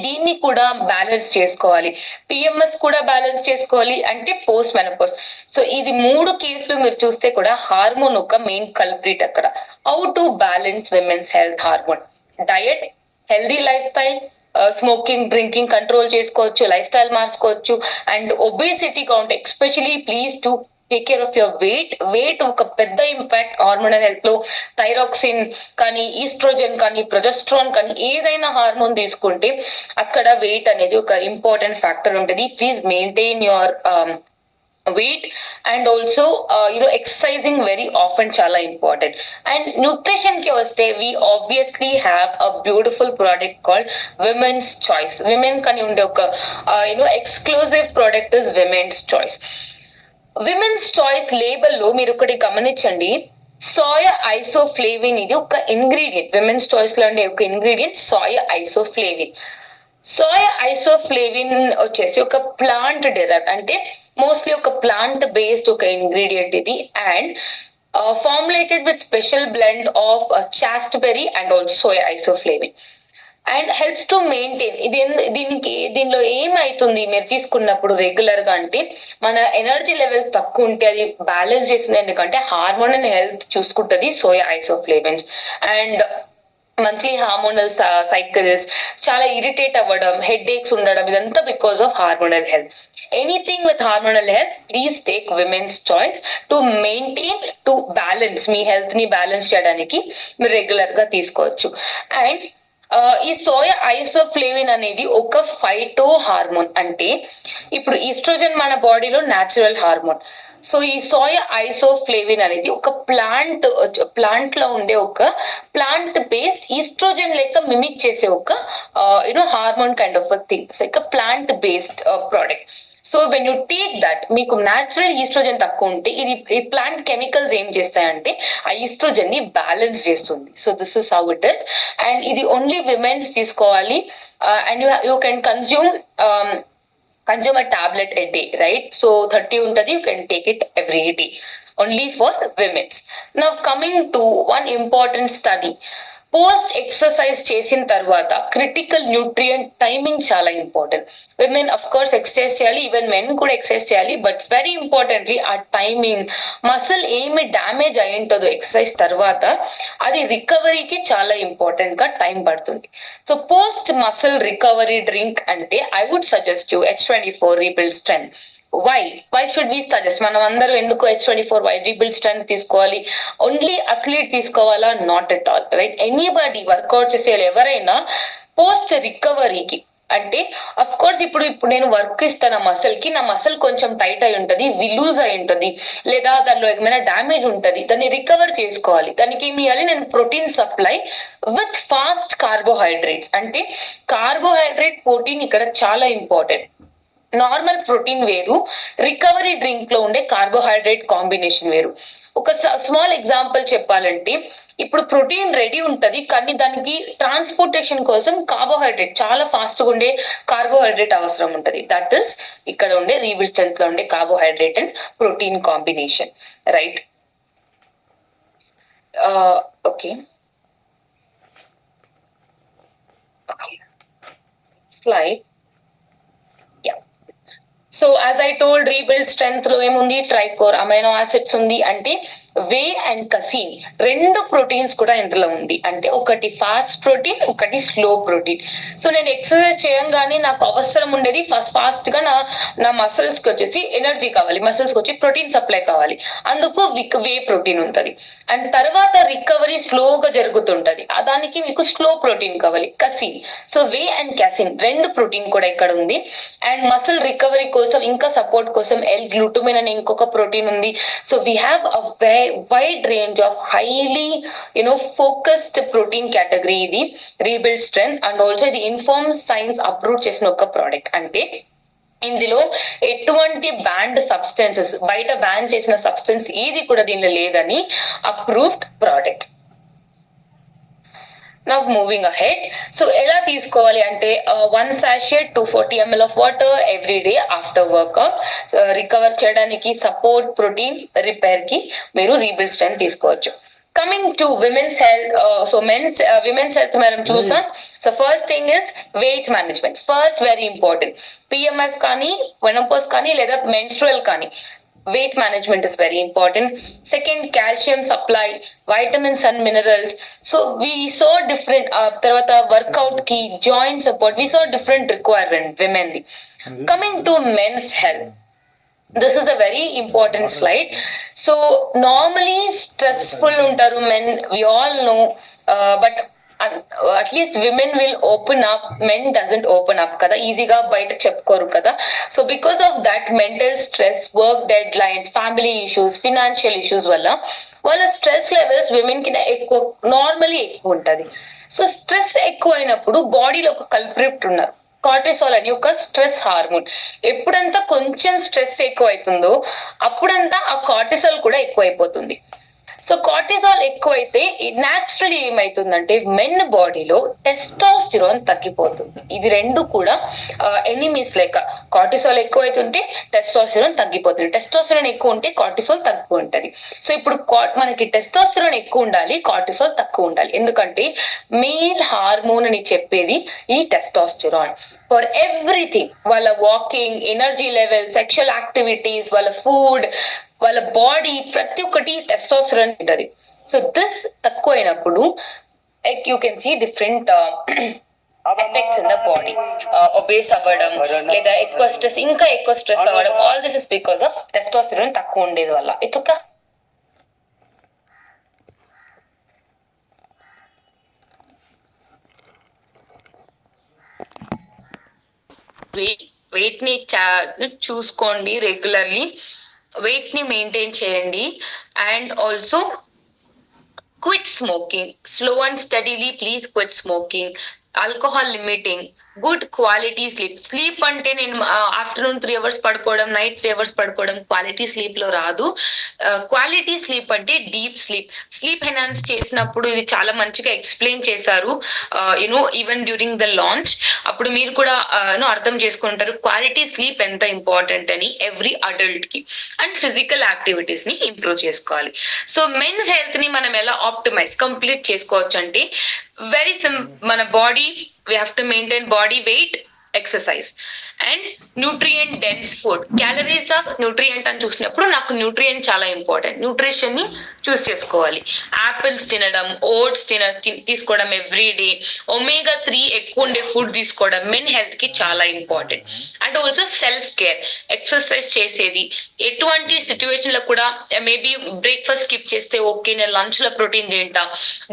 [SPEAKER 1] దీన్ని కూడా బ్యాలెన్స్ చేసుకోవాలి, పిఎంఎస్ కూడా బ్యాలెన్స్ చేసుకోవాలి, అంటే పోస్ట్ మెనోపాజ్. సో ఇది 3 కేసులు మీరు చూస్తే కూడా హార్మోన్ ఒక మెయిన్ కల్ప్రిట్ అక్కడ. How to balance women's health hormone? Diet, healthy life style, smoking drinking control చేసుకోవచ్చు, లైఫ్ స్టైల్ మార్చుకోవచ్చు. And obesity count especially please to take care of your weight ఒక పెద్ద ఇంపాక్ట్ హార్మోనల్ హెల్త్ లో. Thyroxine కానీ, oestrogen కానీ, progesterone కానీ, ఏదైనా hormone తీసుకుంటే అక్కడ వెయిట్ అనేది ఒక ఇంపార్టెంట్ ఫ్యాక్టర్ ఉంటుంది. Please maintain your weight, and also exercising very often chala important. And nutrition ki vaste, we obviously have a beautiful product called Women's Choice. Women kani unde oka exclusive product is Women's Choice. Women's Choice label lo మీరు ఒకటి గమనించండి, soya ఐసోఫ్లేవిన్ ఇది ఒక ingredient. Women's choice లో ఉండే ఒక ingredient soya isoflavone. Soya isoflavone వచ్చేసి ఒక ప్లాంట్ డెరైవ్డ్, అంటే మోస్ట్లీ ఒక ప్లాంట్ బేస్డ్ ఒక ఇంగ్రీడియంట్ ఇది. And formulated with special blend of chasteberry and also soya isoflavone. And helps to maintain ఇది. దీనిలో ఏమైతుంది మీరు తీసుకున్నప్పుడు రెగ్యులర్ గా అంటే, మన ఎనర్జీ లెవెల్స్ తక్కువ ఉంటే అది బ్యాలెన్స్ చేస్తుంది, ఎందుకంటే హార్మోనల్ హెల్త్ చూసుకుంటది soya isoflavones. And monthly hormonal cycles, చాలా ఇరిటేట్ అవ్వడం, హెడ్ ఏక్స్ ఉండడం, ఇదంతా because of hormonal health. Anything with hormonal health, please take women's choice to maintain, to balance, me health ని బ్యాలెన్స్ చేయడానికి మీరు రెగ్యులర్ గా తీసుకోవచ్చు. అండ్ ఈ సోయా ఐసోఫ్లేవిన్ అనేది ఒక ఫైటో హార్మోన్, అంటే ఇప్పుడు ఈస్ట్రోజన్ మన బాడీలో న్యాచురల్ హార్మోన్. సో ఈ సోయా ఐసోఫ్లేవిన్ అనేది ఒక ప్లాంట్ లో ఉండే ఒక ప్లాంట్ బేస్డ్ ఈస్ట్రోజన్ లెక్క మిమిక్ చేసే ఒక hormone kind of thing. So ఇక plant based product. So when you take that, మీకు న్యాచురల్ ఈస్ట్రోజన్ తక్కువ ఉంటే ఈ ప్లాంట్ కెమికల్స్ ఏం చేస్తాయంటే ఆ ఈస్ట్రోజన్ ని బ్యాలెన్స్ చేస్తుంది. So this is how it is. And ఇది ఓన్లీ విమెన్స్ తీసుకోవాలి. And you can consume a tablet a day, right? So 30 untadi, you can take it every day, only for women's. Now coming to one important study, post exercise చేసిన తర్వాత critical nutrient timing చాలా important. Women of course exercise చేయాలి, even men కూడా exercise చేయాలి, but very importantly ఆ timing, muscle ఏమి damage అయి ఉంటుందో ఎక్సర్సైజ్ తర్వాత అది రికవరీకి చాలా ఇంపార్టెంట్ గా టైం పడుతుంది. So post muscle recovery drink అంటే I would suggest you H24 rebuild strength. Why should we suggest? మనం అందరూ ఎందుకు H24 వై రీబిల్డ్ స్ట్రెంగ్త్ తీసుకోవాలి? ఓన్లీ అథ్లీట్ తీసుకోవాలా? Not at all, right? Anybody workout చేసే ఎవరైనా పోస్ట్ రికవరీకి, అంటే అఫ్ కోర్స్ ఇప్పుడు నేను వర్క్ ఇస్తాను మసిల్ కి, నా మసిల్ కొంచెం టైట్ అయి ఉంటది, లూజ్ అయి ఉంటది, లేదా దానిలో ఏమైనా డ్యామేజ్ ఉంటది, దాన్ని రికవర్ చేసుకోవాలి. దానికి ఏమి ఇవ్వాలి? నేను protein supply with fast carbohydrates. అంటే కార్బోహైడ్రేట్, ప్రోటీన్ ఇక్కడ చాలా ఇంపార్టెంట్. నార్మల్ ప్రోటీన్ వేరు, రికవరీ డ్రింక్ లో ఉండే కార్బోహైడ్రేట్ కాంబినేషన్ వేరు. ఒక స్మాల్ ఎగ్జాంపుల్ చెప్పాలంటే, ఇప్పుడు ప్రోటీన్ రెడీ ఉంటది, కానీ దానికి ట్రాన్స్పోర్టేషన్ కోసం కార్బోహైడ్రేట్, చాలా ఫాస్ట్ గా ఉండే కార్బోహైడ్రేట్ అవసరం ఉంటది. దట్ ఈస్ ఇక్కడ ఉండే రీబిల్డ్ స్ట్రెంగ్త్ లో ఉండే carbohydrate and protein combination, right? Okay, slide. So as I told, rebuild strength లో ఏముంది? ట్రైకోర్ అమైనో యాసిడ్స్ ఉంది, అంటే వే అండ్ కసీన్ రెండు ప్రోటీన్స్ కూడా ఇందులో ఉంది. అంటే ఒకటి ఫాస్ట్ ప్రోటీన్, ఒకటి స్లో ప్రోటీన్. సో నేను ఎక్సర్సైజ్ చేయంగానే నాకు అవసరం ఉండేది ఫాస్ట్ గా నా మసిల్స్ కి వచ్చేసి ఎనర్జీ కావాలి, మసిల్స్ కి వచ్చి ప్రోటీన్ సప్లై కావాలి, అందుకు వే ప్రోటీన్ ఉంటది. అండ్ తర్వాత రికవరీ స్లోగా జరుగుతుంటది, దానికి మీకు స్లో ప్రోటీన్ కావాలి, కసీన్. సో వే అండ్ క్యాసిన్ రెండు ప్రోటీన్ కూడా ఇక్కడ ఉంది. అండ్ మసిల్ రికవరీ కోసం, ఇంకా సపోర్ట్ కోసం L-గ్లూటమిన్ అనే ఇంకొక ప్రోటీన్ ఉంది. So we have a wide range of highly focused protein category ఇది రీబిల్డ్ స్ట్రెంగ్త్. అండ్ ఆల్సో ఇది ఇన్ఫార్మ్ సైన్స్ అప్రూవ్ చేసిన ఒక ప్రోడక్ట్. అంటే ఇందులో ఎటువంటి బ్యాన్డ్ సబ్స్టెన్సెస్, బయట బ్యాన్ చేసిన సబ్స్టెన్స్ ఏది కూడా దీనిలో లేదని approved product. Now moving ahead. So ఎలా తీసుకోవాలి అంటే 1 sachet 240 ml of water every day after workout. Recover చేయడానికి, సపోర్ట్, ప్రోటీన్, రిపేర్ కి మీరు రీబిల్డ్ స్ట్రెంత్ తీసుకోవచ్చు. Coming to women's health, so women's health మనం చూసాం. So first thing is weight management. First very important. PMS కానీ, menopause కానీ, లేదా menstrual కానీ, weight management is very important. Second, calcium supply, vitamins and minerals. So we saw different tarvata workout ki, joint support, we saw different requirement women di. Coming to men's health, this is a very important slide. So normally stressful untaru men, we all know, but at least women will open up, men doesn't open up kada, easy ga baita chepkoru kada. So because of that mental stress, work deadlines, family issues, financial issues valla stress levels women ki ekku normally ekku untadi. So stress ekku ainappudu body lo oka culprit unnaru, cortisol అని ఒక stress hormone. ఎప్పుడంతా కొంచెం stress ఎక్కువ అవుతుందో అప్పుడంతా ఆ cortisol కూడా ఎక్కువ అయిపోతుంది. సో కార్టిసాల్ ఎక్కువైతే న్యాచురల్లీ ఏమైతుందంటే మెన్ బాడీలో టెస్టోస్టిరాన్ తగ్గిపోతుంది. ఇది రెండు కూడా ఎనిమీస్ లెక్క. కార్టిసాల్ ఎక్కువైతుంటే టెస్టోస్టిరాన్ తగ్గిపోతుంది, టెస్టోస్టిరాన్ ఎక్కువ ఉంటే కార్టిసాల్ తక్కువ ఉంటది. సో ఇప్పుడు మనకి టెస్టోస్టిరాన్ ఎక్కువ ఉండాలి, కార్టిసాల్ తక్కువ ఉండాలి. ఎందుకంటే మేల్ హార్మోన్ అని చెప్పేది ఈ టెస్టోస్టిరాన్. ఫర్ ఎవ్రీథింగ్, వాళ్ళ walking, energy level, sexual activities, వాళ్ళ ఫుడ్, వాళ్ళ బాడీ, ప్రతి ఒక్కటి టెస్టోస్టెరాన్ ఉంటది. సో దిస్ తక్కువైనప్పుడు you can see different effects in the body. Obese అవ్వడం, లేదా ఎక్కువ స్ట్రెస్, ఇంకా ఎక్కువ స్ట్రెస్ అవ్వడం, all this is because of testosterone తక్కువ ఉండేది వల్ల. ఇట్స్ ఒక వెయిట్ ని చూసుకోండి రెగ్యులర్లీ, వెయిట్ ని మెయింటైన్ చేయండి. And also quit smoking, slow and steadily please quit smoking. Alcohol limiting, good quality sleep. Sleep అంటే నేను ఆఫ్టర్నూన్ 3 hours పడుకోవడం, నైట్ 3 hours పడుకోవడం క్వాలిటీ స్లీప్ లో రాదు. క్వాలిటీ స్లీప్ అంటే డీప్ స్లీప్. స్లీప్ ఎన్హాన్స్ చేసినప్పుడు ఇది చాలా మంచిగా ఎక్స్ప్లెయిన్ చేశారు ఈవెన్ డ్యూరింగ్ ద లాంచ్. అప్పుడు మీరు కూడా అర్థం చేసుకుంటారు క్వాలిటీ స్లీప్ ఎంత ఇంపార్టెంట్ అని ఎవ్రీ అడల్ట్ కి. అండ్ ఫిజికల్ యాక్టివిటీస్ ని ఇంప్రూవ్ చేసుకోవాలి. సో మెన్స్ హెల్త్ ని మనం ఎలా ఆప్టిమైజ్ కంప్లీట్ చేసుకోవచ్చు అంటే వెరీ మన body, we have to maintain body weight, exercise and nutrient dense food. Calories are nutrient అని చూసినప్పుడు నాకు న్యూట్రియంట్ చాలా ఇంపార్టెంట్. న్యూట్రిషన్ ని చూస్ చేసుకోవాలి. యాపిల్స్ తినడం, ఓట్స్ తీసుకోవడం ఎవ్రీ డే, ఒమేగా 3 ఎక్కువ ఉండే ఫుడ్ తీసుకోవడం మెన్ హెల్త్ కి చాలా important. And also self care, exercise చేసేది. ఎటువంటి సిచ్యువేషన్ లో కూడా మేబీ బ్రేక్ఫాస్ట్ స్కిప్ చేస్తే ఓకే, నేను లంచ్ లో ప్రోటీన్ తింటా,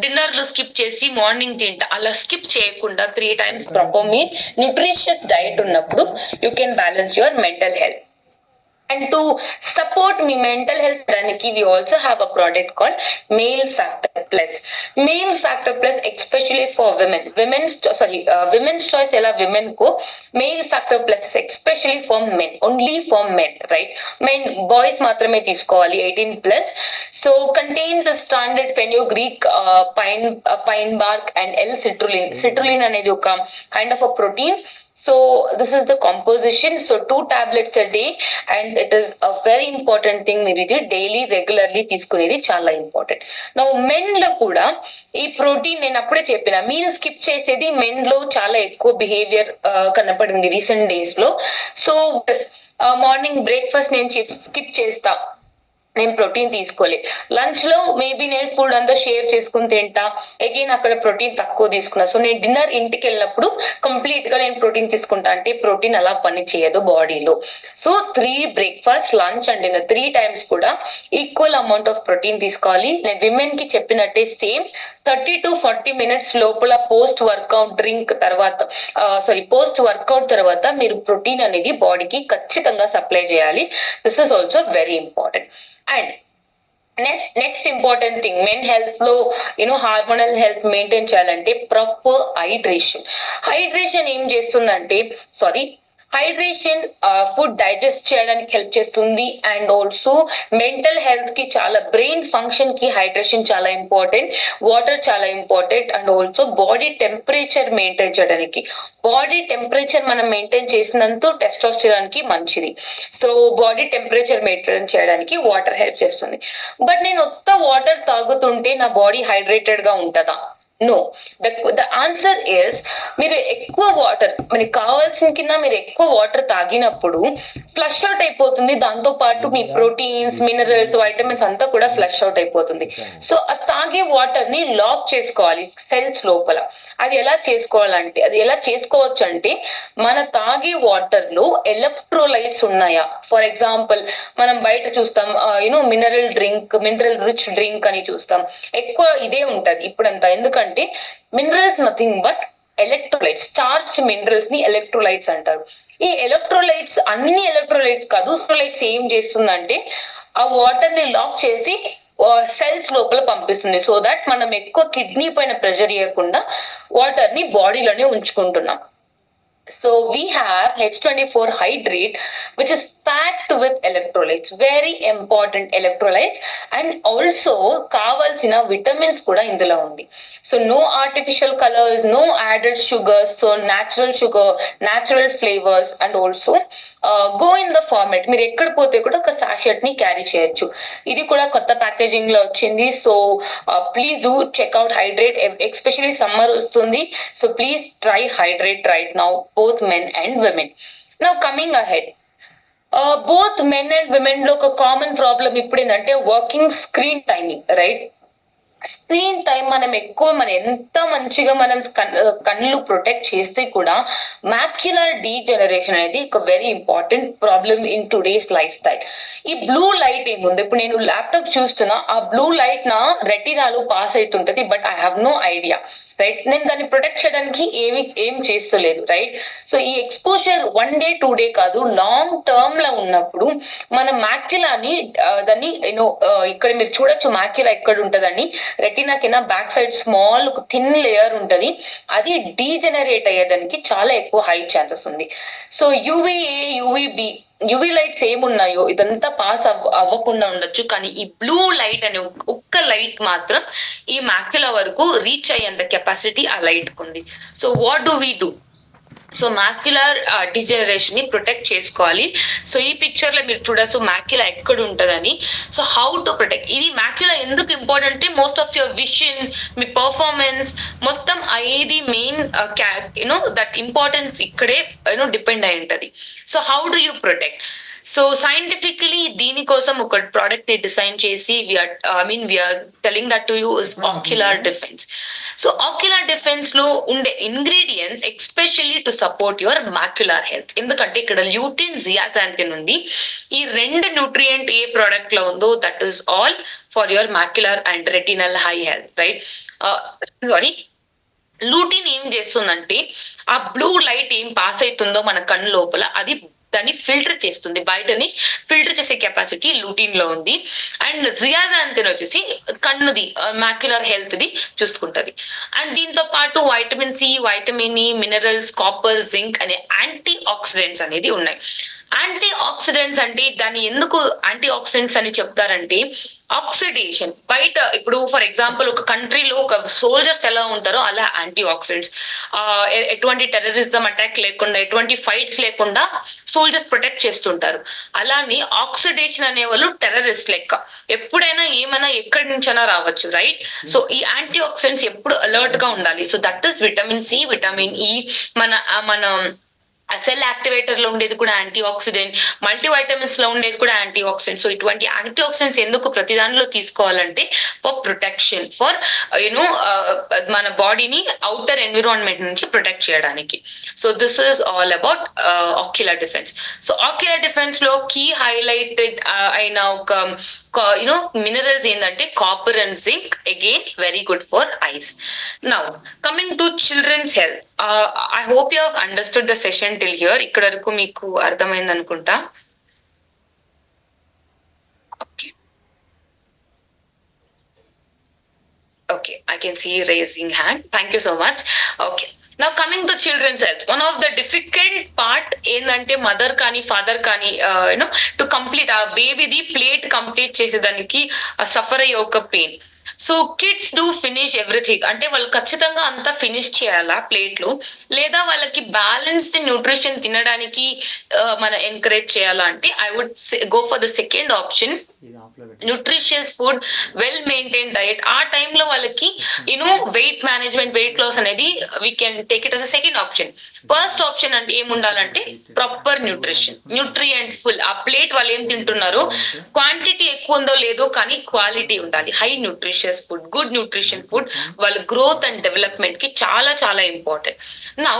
[SPEAKER 1] డిన్నర్ లో స్కిప్ చేసి మార్నింగ్ తింటా, అలా స్కిప్ చేయకుండా 3 times ప్రాపర్ మీ న్యూట్రిషియస్ డైట్ ఉన్నప్పుడు you can balance your mental health. And to support me mental health daniki, we also have a product called Male Factor Plus. Male Factor Plus especially for women. Women's choice ela women ko. Male Factor Plus especially for men, only for men, right? Men, boys matrame teeskovali 18+. So contains a standard fenugreek, pine bark and L-citrulline. Citrulline anedi oka kind of a protein. So this is the composition. So 2 tablets a day, and it is a very important thing. మీరు ఇది daily regularly తీసుకునేది చాలా important. నా men లో కూడా ఈ protein, నేను అప్పుడే చెప్పిన మీల్ స్కిప్ చేసేది మెన్ లో చాలా ఎక్కువ బిహేవియర్ కనపడింది రీసెంట్ డేస్ లో. సో మార్నింగ్ బ్రేక్ఫాస్ట్ నేను స్కిప్ చేస్తా, నేను ప్రోటీన్ తీసుకోలే. లంచ్ లో మేబీ నేను ఫుడ్ అంతా షేర్ చేసుకుని తింటా, అగైన్ అక్కడ ప్రోటీన్ తక్కువ తీసుకున్నా. సో నేను డిన్నర్ ఇంటికి వెళ్ళినప్పుడు కంప్లీట్ గా నేను ప్రోటీన్ తీసుకుంటా అంటే ప్రోటీన్ అలా పని చేయదు బాడీలో. So 3 breakfast, lunch and dinner 3 times కూడా ఈక్వల్ అమౌంట్ ఆఫ్ ప్రోటీన్ తీసుకోవాలి. నేను విమెన్ కి చెప్పినట్టే సేమ్ 30 to 40 minutes లోపల పోస్ట్ వర్కౌట్ తర్వాత మీరు ప్రోటీన్ అనేది బాడీకి ఖచ్చితంగా సప్లై చేయాలి. This is also very important. And next important thing, men health లో హార్మోనల్ హెల్త్ మెయింటైన్ చేయాలంటే ప్రాపర్ హైడ్రేషన్. హైడ్రేషన్ ఏం చేస్తుందంటే హైడ్రేషన్ ఫుడ్ డైజెస్ట్ చేయడానికి హెల్ప్ చేస్తుంది అండ్ ఆల్సో మెంటల్ హెల్త్ కి చాలా, బ్రెయిన్ ఫంక్షన్ కి హైడ్రేషన్ చాలా ఇంపార్టెంట్, వాటర్ చాలా important and also body temperature maintain చేయడానికి. బాడీ టెంపరేచర్ మనం మెయింటైన్ చేసినంత టెస్టోస్టెరాన్ కి మంచిది. సో బాడీ టెంపరేచర్ మెయింటైన్ చేయడానికి వాటర్ హెల్ప్ చేస్తుంది. బట్ నేను ఒక్క వాటర్ తాగుతుంటే నా బాడీ హైడ్రేటెడ్ గా ఉంటుందా? నో. ద ఆన్సర్ ఇస్, మీరు ఎక్కువ వాటర్, మనకి కావాల్సిన కింద మీరు ఎక్కువ వాటర్ తాగినప్పుడు ఫ్లష్ అవుట్ అయిపోతుంది. దాంతో పాటు మీ ప్రోటీన్స్, మినరల్స్, వైటమిన్స్ అంతా కూడా ఫ్లష్ అవుట్ అయిపోతుంది. సో ఆ తాగే వాటర్ ని లాక్ చేసుకోవాలి సెల్స్ లోపల. అది ఎలా చేసుకోవాలంటే, అది ఎలా చేసుకోవచ్చు అంటే, మన తాగే వాటర్ లో ఎలక్ట్రోలైట్స్ ఉన్నాయా? ఫర్ ఎగ్జాంపుల్ మనం బయట చూస్తాం మినరల్ రిచ్ డ్రింక్ అని చూస్తాం, ఎక్కువ ఇదే ఉంటది ఇప్పుడంతా. ఎందుకంటే minerals nothing but electrolytes, charged minerals ని ఎలక్ట్రోలైట్స్ అంటారు. ఈ ఎలక్ట్రోలైట్స్ అన్ని ఎలక్ట్రోలైట్స్ కాదు, ఎలక్ట్రోలైట్స్ ఏం చేస్తుందంటే ఆ వాటర్ ని లాక్ చేసి సెల్స్ లోపల పంపిస్తుంది. సో దట్ మనం ఎక్కువ కిడ్నీ పైన ప్రెషర్ ఇవ్వకుండా వాటర్ ని బాడీలోనే ఉంచుకుంటున్నాం. So we have H24 hydrate, which is packed with electrolytes, very important electrolytes, and also కావాల్సిన విటమిన్స్ కూడా ఇందులో ఉంది. So no artificial colours, no added sugars, so natural flavours and also go in the format. మీరు ఎక్కడ పోతే కూడా ఒక సాషెట్ ని క్యారీ చేయొచ్చు. ఇది కూడా కొత్త ప్యాకేజింగ్ లో వచ్చింది. So please do check out hydrate, especially summer వస్తుంది. So please try hydrate right now, both men and women. Now coming ahead, both men and women లో ఒక కామన్ ప్రాబ్లం ఇప్పుడు ఏంటంటే working screen timing, right? Screen time మనం ఎంత మంచిగా మనం కళ్ళు ప్రొటెక్ట్ చేస్తే కూడా మాక్యులర్ డీజనరేషన్ అనేది ఒక very important problem in today's lifestyle. ఈ బ్లూ లైట్ ఏముంది, ఇప్పుడు నేను ల్యాప్టాప్ చూస్తున్నా, ఆ బ్లూ లైట్ నా రెటినాలో పాస్ అవుతుంటది, but I have no idea, right? నేను దాన్ని ప్రొటెక్ట్ చేయడానికి ఏం చేస్తలేదు, రైట్? సో ఈ ఎక్స్పోజర్ 1 day 2 day కాదు, లాంగ్ టర్మ్ లో ఉన్నప్పుడు మన మాక్యులాని దాన్ని ఇక్కడ మీరు చూడొచ్చు మాక్యులా ఎక్కడ ఉంటదని. రెటినా కింద back side small thin layer ఉంటది, అది డీజెనరేట్ అయ్యేదానికి చాలా ఎక్కువ హై ఛాన్సెస్ ఉంది. సో యువిఏ, యువిబి, యువి లైట్స్ ఏమున్నాయో ఇదంతా పాస్ అవ్వకుండా ఉండొచ్చు, కానీ ఈ బ్లూ లైట్ అనే ఒక్క లైట్ మాత్రం ఈ మాక్యులా వరకు రీచ్ అయ్యేంత కెపాసిటీ ఆ లైట్ ఉంది. So what do we do? So macular degeneration ని ప్రొటెక్ట్ చేసుకోవాలి. సో ఈ పిక్చర్ లో మీరు చూడొచ్చు మాక్యులా ఎక్కడ ఉంటదని. సో హౌ టు ప్రొటెక్ట్, ఇది మాక్యులా ఎందుకు ఇంపార్టెంట్ అంటే మోస్ట్ ఆఫ్ యువర్ విషన్, మీ పర్ఫార్మెన్స్ మొత్తం ఇది మెయిన్ దట్ ఇంపార్టెన్స్ ఇక్కడే డిపెండ్ అయి ఉంటది. So how do you protect? So scientifically దీనికోసం ఒక ప్రోడక్ట్ ని డిజైన్ చేసి we're telling that to you is ocular defence. So ocular defence లో ఉండే ingredients especially to support your macular health. ఎందుకంటే ఇక్కడ ల్యూటిన్, జియాజాంతిన్ ఉంది. ఈ 2 న్యూట్రియంట్ ఏ ప్రోడక్ట్ లో ఉందో that is all for your macular and retinal high health, right? Sorry, lutein ఏం చేస్తుందంటే ఆ బ్లూ లైట్ ఏం పాస్ అవుతుందో మన కన్ను లోపల అది దాన్ని ఫిల్టర్ చేస్తుంది, బయటని ఫిల్టర్ చేసే కెపాసిటీ లూటిన్ లో ఉంది. అండ్ జియాజాంతిన్ వచ్చేసి కన్నుది మాక్యులర్ హెల్త్ ది చూసుకుంటది. అండ్ దీంతో పాటు vitamin C, vitamin E, minerals, copper, zinc అనే యాంటీ ఆక్సిడెంట్స్ అనేది ఉన్నాయి. యాంటీ ఆక్సిడెంట్స్ అంటే దాన్ని ఎందుకు యాంటీ ఆక్సిడెంట్స్ అని చెప్తారంటే, ఆక్సిడేషన్ బయట ఇప్పుడు ఫర్ ఎగ్జాంపుల్ ఒక కంట్రీలో ఒక సోల్జర్స్ ఎలా ఉంటారో అలా యాంటీ ఆక్సిడెంట్స్ ఎటువంటి టెర్రరిజం అటాక్ లేకుండా, ఎటువంటి ఫైట్స్ లేకుండా సోల్జర్స్ ప్రొటెక్ట్ చేస్తుంటారు. అలానే ఆక్సిడేషన్ అనే వాళ్ళు టెర్రరిస్ట్ లెక్క, ఎప్పుడైనా ఏమైనా ఎక్కడి నుంచైనా రావచ్చు, రైట్? సో ఈ యాంటీ ఆక్సిడెంట్స్ ఎప్పుడు అలర్ట్ గా ఉండాలి. So that is vitamin C, vitamin E, మన సెల్ యాక్టివేటర్ లో ఉండేది కూడా యాంటీ ఆక్సిడెంట్, మల్టీ వైటమిన్స్ లో ఉండేది కూడా యాంటీ ఆక్సిడెంట్. సో ఇటువంటి యాంటీ ఆక్సిడెంట్స్ ఎందుకు ప్రతి దానిలో తీసుకోవాలంటే ఫర్ ప్రొటెక్షన్, ఫర్ మన బాడీని అవుటర్ ఎన్విరాన్మెంట్ నుంచి ప్రొటెక్ట్ చేయడానికి. So this is all about ocular defence. So ocular defence లో కీ హైలైటెడ్ అయిన ఒక మినరల్స్ ఏంటంటే copper and zinc, again very good for eyes. Now coming to children's health, I hope you have understood the session till here. ఇక్కడ వరకు మీకు అర్థమైంది అనుకుంటా. Okay, I can see raising hand. Thank you so much. Okay. నా coming to children's health, one of the difficult part ఏంటంటే mother కానీ father కానీ you know to complete ఆ బేబీది ప్లేట్ కంప్లీట్ చేసేదానికి సఫర్ అయ్యే ఒక pain. So kids do finish everything, అంటే వాళ్ళు ఖచ్చితంగా అంతా ఫినిష్ చేయాలా ప్లేట్లు, లేదా వాళ్ళకి బ్యాలెన్స్డ్ న్యూట్రిషన్ తినడానికి మనం ఎంకరేజ్ చేయాలా అంటే I would go for the second option, nutritious food, well maintain diet. ఆ టైంలో వాళ్ళకి you know weight management, weight loss అనేది we can take it as second option. First option అంటే ఏముండాలంటే ప్రాపర్ న్యూట్రిషన్, న్యూట్రియంట్ ఫుల్. ఆ plate వాళ్ళు ఏం తింటున్నారో quantity ఎక్కువ ఉందో లేదో కానీ క్వాలిటీ ఉండాలి. High nutritious food, good nutrition food వాళ్ళ గ్రోత్ అండ్ డెవలప్మెంట్ కి చాలా చాలా ఇంపార్టెంట్. నౌ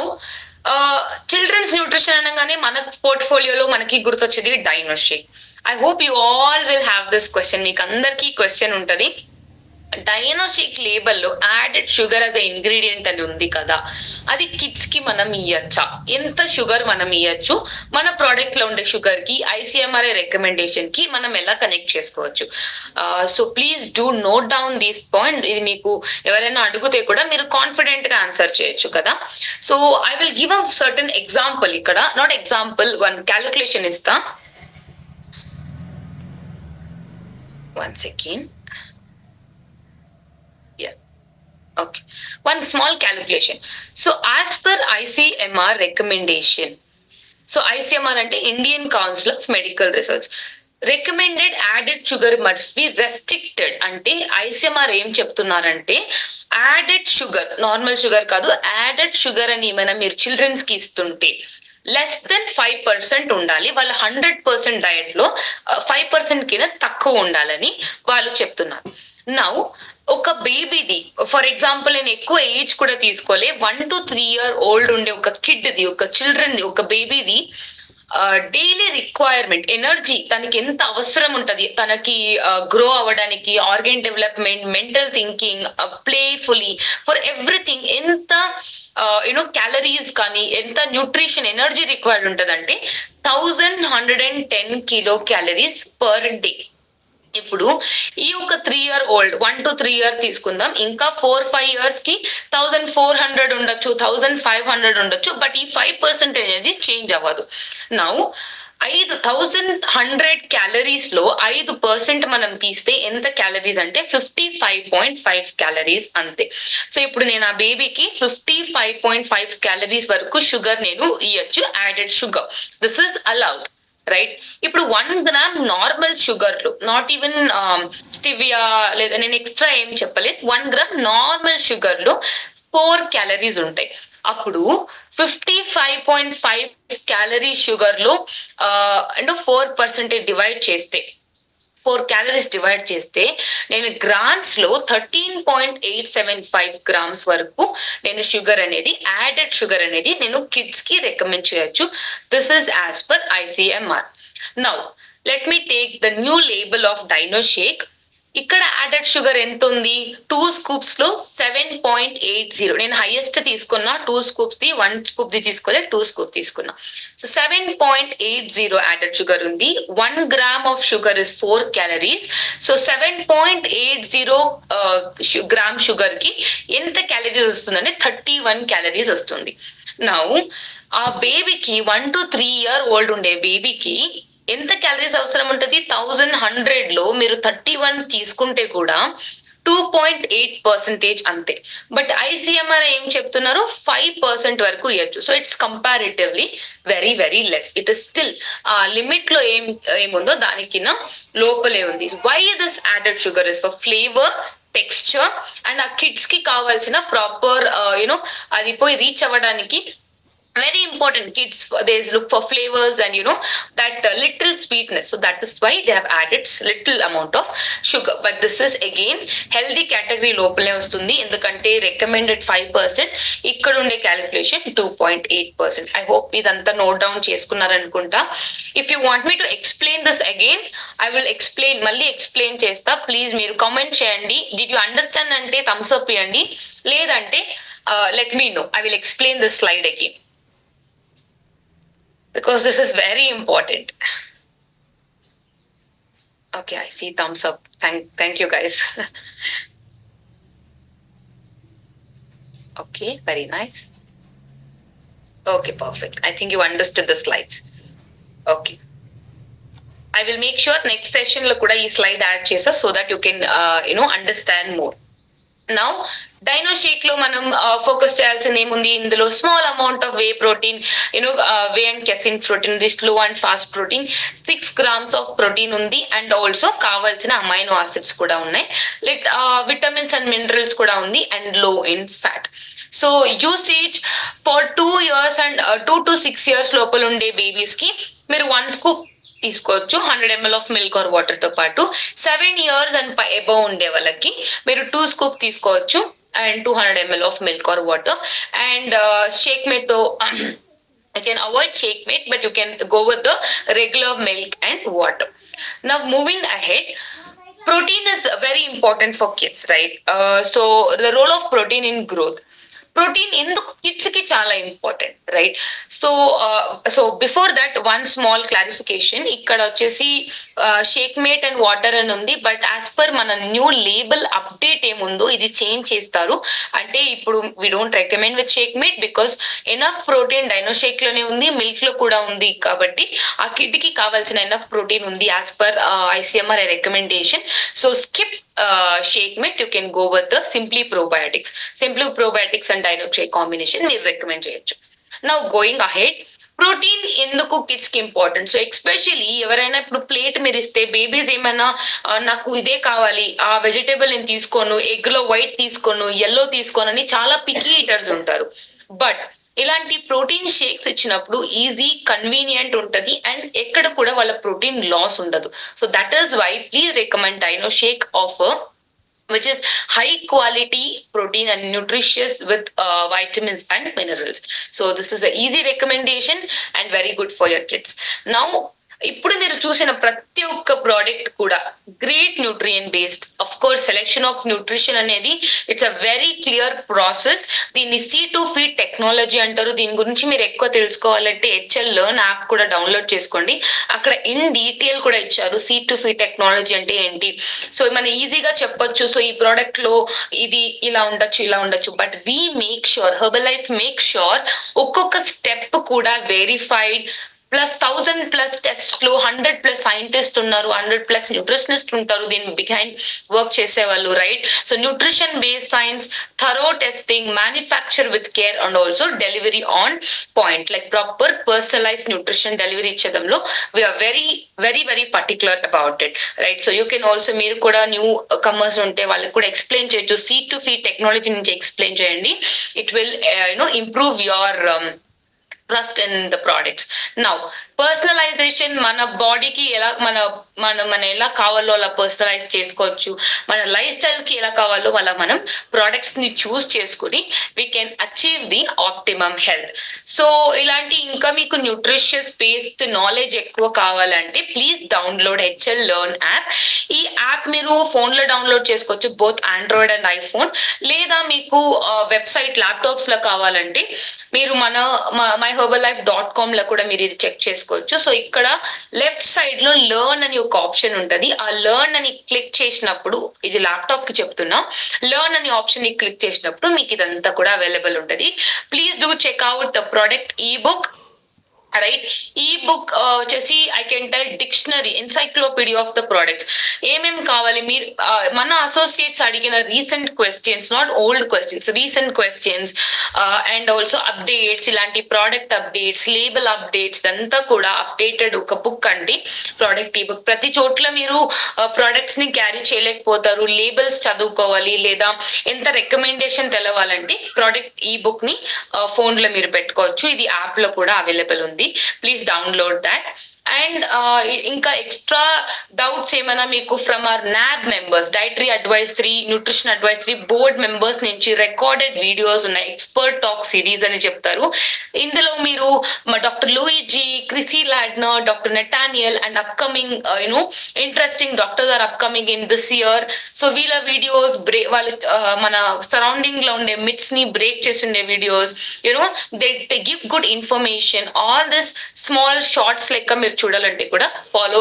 [SPEAKER 1] చిల్డ్రన్స్ న్యూట్రిషన్ అనగానే మన పోర్ట్ఫోలియోలో మనకి గుర్తొచ్చేది Dinoshake. I hope you all will have this question. మీకు అందరికీ క్వశ్చన్ ఉంటది, డైనోషేక్ లేబుల్ లో added sugar as a ingredient అని ఉంది కదా, అది కిడ్స్ కి మనం ఇయ్యచ్చా? ఎంత షుగర్ మనం ఇయ్యచ్చు? మన ప్రోడక్ట్ లో ఉండే షుగర్ కి ICMR రికమెండేషన్ కి మనం ఎలా కనెక్ట్ చేసుకోవచ్చు? So please do note down this point. ఇది మీకు ఎవరైనా అడిగితే కూడా మీరు కాన్ఫిడెంట్ గా ఆన్సర్ చేయొచ్చు కదా. So I will give a certain example, ఇక్కడ నాట్ ఎగ్జాంపుల్, వన్ క్యాలిక్యులేషన్ ఇస్తా. One second. Yeah. Okay. One small calculation. So as per ICMR recommendation. So ICMR అంటే Indian Council of Medical Research. Recommended added sugar must be restricted. అంటే ICMR ఏం చెప్తున్నారంటే added sugar, normal sugar కాదు, added sugar అని మనం మీరు children's కి ఇస్తుంటే లెస్ దెన్ 5% ఉండాలి. వాళ్ళ 100% డయట్ లో 5% కింద తక్కువ ఉండాలని వాళ్ళు చెప్తున్నారు. నౌ ఒక బేబీది, ఫర్ ఎగ్జాంపుల్ నేను ఎక్కువ ఏజ్ కూడా తీసుకోలే, 1 to 3 year old ఉండే ఒక కిడ్ది, ఒక చిల్డ్రన్ ది, ఒక బేబీది డైలీ రిక్వైర్మెంట్ ఎనర్జీ తనకి ఎంత అవసరం ఉంటది, తనకి గ్రో అవ్వడానికి, organ development, mental thinking, playfully, for everything ఎంత యూనో క్యాలరీస్ కానీ ఎంత న్యూట్రిషన్ ఎనర్జీ రిక్వైర్డ్ ఉంటదంటే 1110 కిలో క్యాలరీస్ పర్ డే. ఇప్పుడు ఈ ఒక 3 year old, 1 to 3 year తీసుకుందాం, ఇంకా 4-5 years కి 1400 ఉండొచ్చు, 1500 ఉండొచ్చు, బట్ ఈ 5% అనేది చేంజ్ అవ్వదు. నౌ 5100 క్యాలరీస్ లో 5% మనం తీస్తే ఎంత క్యాలరీస్ అంటే 55.5 క్యాలరీస్ అంతే. సో ఇప్పుడు నేను ఆ బేబీకి 55.5 క్యాలరీస్ వరకు షుగర్ నేను ఇయ్యొచ్చు, added sugar. This is allowed, right? ఇప్పుడు 1 గ్రామ్ నార్మల్ షుగర్ లో, నాట్ ఈవెన్ స్టివియా లేదా నేను ఎక్స్ట్రా ఏం చెప్పలేదు, 1 గ్రామ్ నార్మల్ షుగర్ లో 4 క్యాలరీస్ ఉంటాయి. అప్పుడు 55.5 క్యాలరీ షుగర్ లో 4% డివైడ్ చేస్తే, 4 క్యాలరీస్ డివైడ్ చేస్తే నేను గ్రామ్స్ లో 13.875 గ్రామ్స్ వరకు నేను షుగర్ అనేది, యాడెడ్ షుగర్ అనేది నేను కిడ్స్ కి రికమెండ్ చేయొచ్చు. This is as per ICMR. Now let me take the new label of Dinoshake. ఇక్కడ యాడెడ్ షుగర్ ఎంత ఉంది? 2 scoops లో 7.80. నేను హైయెస్ట్ తీసుకున్నా 2 scoops ది, 1 scoop ది తీసుకోలే, 2 scoop తీసుకున్నా. సో 7.80 యాడెడ్ షుగర్ ఉంది. 1 gram of sugar is 4 calories. So 7.80 gram sugar కి ఎంత క్యాలరీస్ వస్తుందంటే 31 క్యాలరీస్ వస్తుంది. నౌ ఆ బేబీకి 1 to 3 year old ఉండే బేబీకి ఎంత క్యాలరీస్ అవసరం ఉంటది? 1100 లో మీరు 31 తీసుకుంటే కూడా 2.8% అంతే. బట్ ICMR ఏం చెప్తున్నారు? 5% వరకు ఇవ్వచ్చు. So it's comparatively very very less. It is still ఆ లిమిట్ లో ఏముందో దానికి లోపలే ఉంది. Why this added sugar is for flavour, texture and ఆ కిడ్స్ కి కావాల్సిన ప్రాపర్ యూనో అది పోయి రీచ్ అవ్వడానికి. Very important, kids they look for flavors and that little sweetness, so that is why they have added little amount of sugar. But this is again healthy category lopale vastundi, endukante recommended 5%, ikkada unde calculation 2.8%. I hope idantha note down cheskunnaru anukunta. If you want me to explain this again, I will explain, malli explain chesta. Please meeru comment cheyandi, did you understand ante thumbs up iyandi, ledante let me know. I will explain this slide again, because this is very important. Okay, I see thumbs up. Thank you guys. Okay, very nice. Okay, perfect. I think you understood the slides. Okay. I will make sure next session lo kuda ee slide add chesa so that you can understand more. Now Dino shake లో మనం focus చేయాల్సింది ఏముంది, ఇందులో small amount of whey protein, whey and casein protein, the slow and fast protein, 6 grams of protein ఉంది. And also కావాల్సిన amino acids కూడా ఉన్నాయి, like vitamins and minerals కూడా ఉంది, అండ్ లో in fat. So usage for 2 years and 2 to 6 years లోపల ఉండే babies కి మీరు 1 scoop తీసుకోవచ్చు 100 ml of milk or water తో పాటు. 7 years అండ్ అబౌవ్ ఉండే వాళ్ళకి మీరు 2 scoop తీసుకోవచ్చు and 200 ml of milk or water. And shake mate though you can avoid shake mate, but you can go with the regular milk and water. Now moving ahead, protein is very important for kids, right? So the role of protein in growth. Protein ఎందుకు kids కి చాలా important, right? So before that one small clarification. ఇక్కడ వచ్చేసి shake mate and water అని ఉంది, but as per మన new label update ఏముందో ఇది చేంజ్ చేస్తారు. అంటే ఇప్పుడు we don't recommend with shake mate because enough protein Dino shake లోనే ఉంది, మిల్క్ లో కూడా ఉంది, కాబట్టి ఆ కిడ్ కి కావాల్సిన ఎనఫ్ ప్రోటీన్ ఉంది as per ICMR recommendation. So skip shake mate, you can go with the simply probiotics and dino shake combination మీరు రికమెండ్ చేయొచ్చు. నౌ గోయింగ్ అహెడ్, ప్రోటీన్ ఎందుకు కిడ్స్ కి ఇంపార్టెంట్? సో ఎక్స్పెషల్లీ ఎవరైనా ఇప్పుడు plate మీరు ఇస్తే babies ఏమైనా నాకు ఇదే కావాలి, ఆ వెజిటేబుల్ నేను తీసుకోను, ఎగ్ లో వైట్ తీసుకోను, ఎల్లో తీసుకోను అని చాలా పికీ ఈటర్స్ ఉంటారు. బట్ ఇలాంటి ప్రోటీన్ షేక్స్ ఇచ్చినప్పుడు ఈజీ, కన్వీనియంట్ ఉంటది, అండ్ ఎక్కడ కూడా వాళ్ళ ప్రోటీన్ లాస్ ఉండదు. So that is why please recommend Dino shake offer which is high quality protein and nutritious with vitamins and minerals. So this is an easy recommendation and very good for your kids. Now ఇప్పుడు మీరు చూసిన ప్రతి ఒక్క product కూడా great nutrient based. Of course selection of nutrition అనేది it's a very clear process. దీన్ని C2Feed technology అంటారు. దీని గురించి మీరు ఎక్కువ తెలుసుకోవాలంటే HL Learn యాప్ కూడా డౌన్లోడ్ చేసుకోండి. అక్కడ ఇన్ డీటెయిల్ కూడా ఇచ్చారు C2Feed టెక్నాలజీ అంటే ఏంటి. సో మనం ఈజీగా చెప్పొచ్చు, సో ఈ ప్రోడక్ట్ లో ఇది ఇలా ఉండొచ్చు, but we make sure, Herbalife make sure ఒక్కొక్క స్టెప్ కూడా వెరిఫైడ్, ప్లస్ 1000+ టెస్ట్ లో 100+ సైంటిస్ట్ ఉన్నారు, 100+ న్యూట్రిషనిస్ట్ ఉంటారు దీని బిహైండ్ వర్క్ చేసేవాళ్ళు, right? So nutrition based science, thorough testing, manufacture with care, and also delivery on point, like proper personalise nutrition delivery ఇచ్చేదంలో we are very very very particular about it, right? So you can also, మీరు కూడా new comers ఉంటే వాళ్ళకి కూడా explain చేయొచ్చు. C2Feed technology నుంచి explain చేయండి. It will improve your trust in the products. Now personalisation, మన బాడీకి ఎలా మన ఎలా కావాలో అలా పర్సనలైజ్ చేసుకోవచ్చు. మన లైఫ్ స్టైల్ కి ఎలా కావాలో అలా మనం ప్రోడక్ట్స్ ని చూస్ చేసుకుని we can achieve the optimum health. So ఇలాంటి ఇంకా మీకు న్యూట్రిషియస్ బేస్డ్ నాలెడ్జ్ ఎక్కువ కావాలంటే please download HL Learn app. ఈ యాప్ మీరు ఫోన్ లో డౌన్లోడ్ చేసుకోవచ్చు, బోత్ ఆండ్రాయిడ్ అండ్ ఐఫోన్. లేదా మీకు వెబ్సైట్ ల్యాప్టాప్స్ లో కావాలంటే మీరు మన myherbalife.com లో కూడా మీరు ఇది చెక్ చేసుకోవచ్చు. సో ఇక్కడ లెఫ్ట్ సైడ్ లో లెర్న్ అని ఒక ఆప్షన్ ఉంటది. ఆ లెర్న్ అని క్లిక్ చేసినప్పుడు, ఇది ల్యాప్టాప్ కి చెప్తున్నా, లెర్న్ అని ఆప్షన్ ని క్లిక్ చేసినప్పుడు మీకు ఇదంతా కూడా అవైలబుల్ ఉంటది. Please do check out product ఈ బుక్, రైట్? ఈ బుక్ వచ్చేసి I can tell dictionary, encyclopedia of the products. ఏమేమి కావాలి మీరు, మన అసోసియేట్స్ అడిగిన recent questions, not old questions, recent questions, and also updates, ఇలాంటి ప్రోడక్ట్ అప్డేట్స్, లేబుల్ అప్డేట్స్ అంతా కూడా అప్డేటెడ్ ఒక బుక్ అండి ప్రోడక్ట్ ఈ బుక్. ప్రతి చోట్ల మీరు ప్రోడక్ట్స్ ని క్యారీ చేయలేకపోతారు, లేబుల్స్ చదువుకోవాలి, లేదా ఎంత రికమెండేషన్ తెలవాలంటే ప్రోడక్ట్ ఈ బుక్ ని ఫోన్ లో మీరు పెట్టుకోవచ్చు. ఇది యాప్ లో కూడా అవైలబుల్ ఉంది. Please download that. అండ్ ఇంకా ఎక్స్ట్రా డౌట్స్ ఏమైనా మీకు from our NAB members, dietary advisory, nutrition advisory board members నుంచి రికార్డెడ్ వీడియోస్ ఉన్నాయి. ఎక్స్పర్ట్ టాక్ సిరీస్ అని చెప్తారు. ఇందులో మీరు doctor Luigi, Chrissy Ladner, doctor Nathaniel and upcoming interesting doctors are upcoming in this year. So వీళ్ళ videos వాళ్ళ మన surrounding లో ఉండే మిత్స్ ని బ్రేక్ చేసి ఉండే videos, they give good information. All this small shorts లెక్క మీరు మీరు చూడాలంటే కూడా follow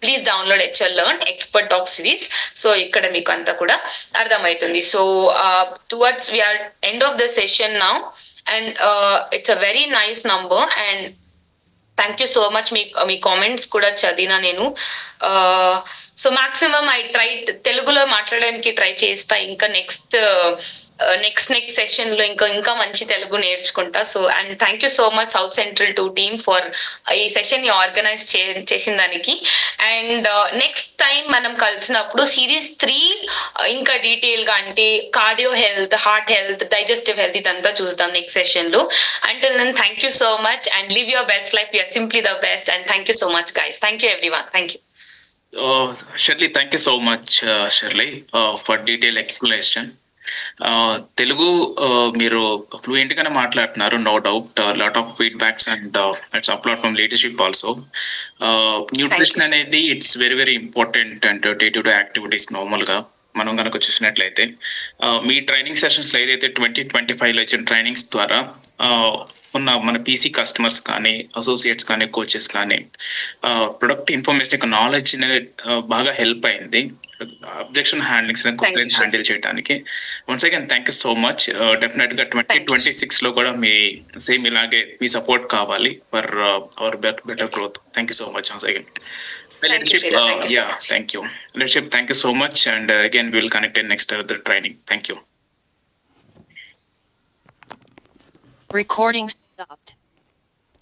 [SPEAKER 1] please download HR learn expert talk series. So ఇక్కడ మీకు అంతా కూడా అర్థమవుతుంది. So towards we are end of the session now and it's a very nice number and thank you so much. మీ కామెంట్స్ కూడా చదివినా నేను. సో మాక్సిమం ఐ ట్రై తెలుగులో మాట్లాడడానికి ట్రై చేస్తా. ఇంకా నెక్స్ట్ సెషన్ లో ఇంకా మంచి తెలుగు నేర్చుకుంటా. So and thank you so much south central 2 team for ఈ సెషన్ ని ఆర్గనైజ్ చేసిన దానికి. అండ్ నెక్స్ట్ టైం మనం కలిసినప్పుడు సిరీస్ 3 ఇంకా డీటెయిల్ గా అంటే cardio health, heart health, digestive health ఇదంతా చూద్దాం నెక్స్ట్ సెషన్ లో. Until then, thank you so much and live your best life. You are simply the best and thank you so much guys. Thank you everyone. Thank you.
[SPEAKER 3] Shirley, thank you so much, Shirley, for detailed explanation. Telugu మీరు fluent గానే మాట్లాడుతున్నారు, no doubt. Lot of feedbacks and it's upload from leadership also. Nutrition అనేది it's very very important and day to day activities. Normal గా మనం కనుక చూసినట్లయితే మీ training sessions లో ఏదైతే 2025 లో ఇచ్చిన ట్రైనింగ్స్ ద్వారా ఉన్న మన పీసీ కస్టమర్స్ కానీ, అసోసియేట్స్ కానీ, కోచెస్ కానీ ప్రొడక్ట్ ఇన్ఫర్మేషన్ నాలెడ్జ్ బాగా హెల్ప్ అయింది అబ్జెక్షన్ హ్యాండ్లింగ్స్ కంప్లైంట్స్ హ్యాండిల్ చేయడానికి. Once again thank you so much. Definite గా 2026 లో కూడా మీ సేమ్ ఇలాగే మీ సపోర్ట్ కావాలి for hour better growth. Thank you so much once again. Leadership, thank you. Leadership, thank you so much. And again, we will connect in next other training. Thank you.
[SPEAKER 2] Recording stopped.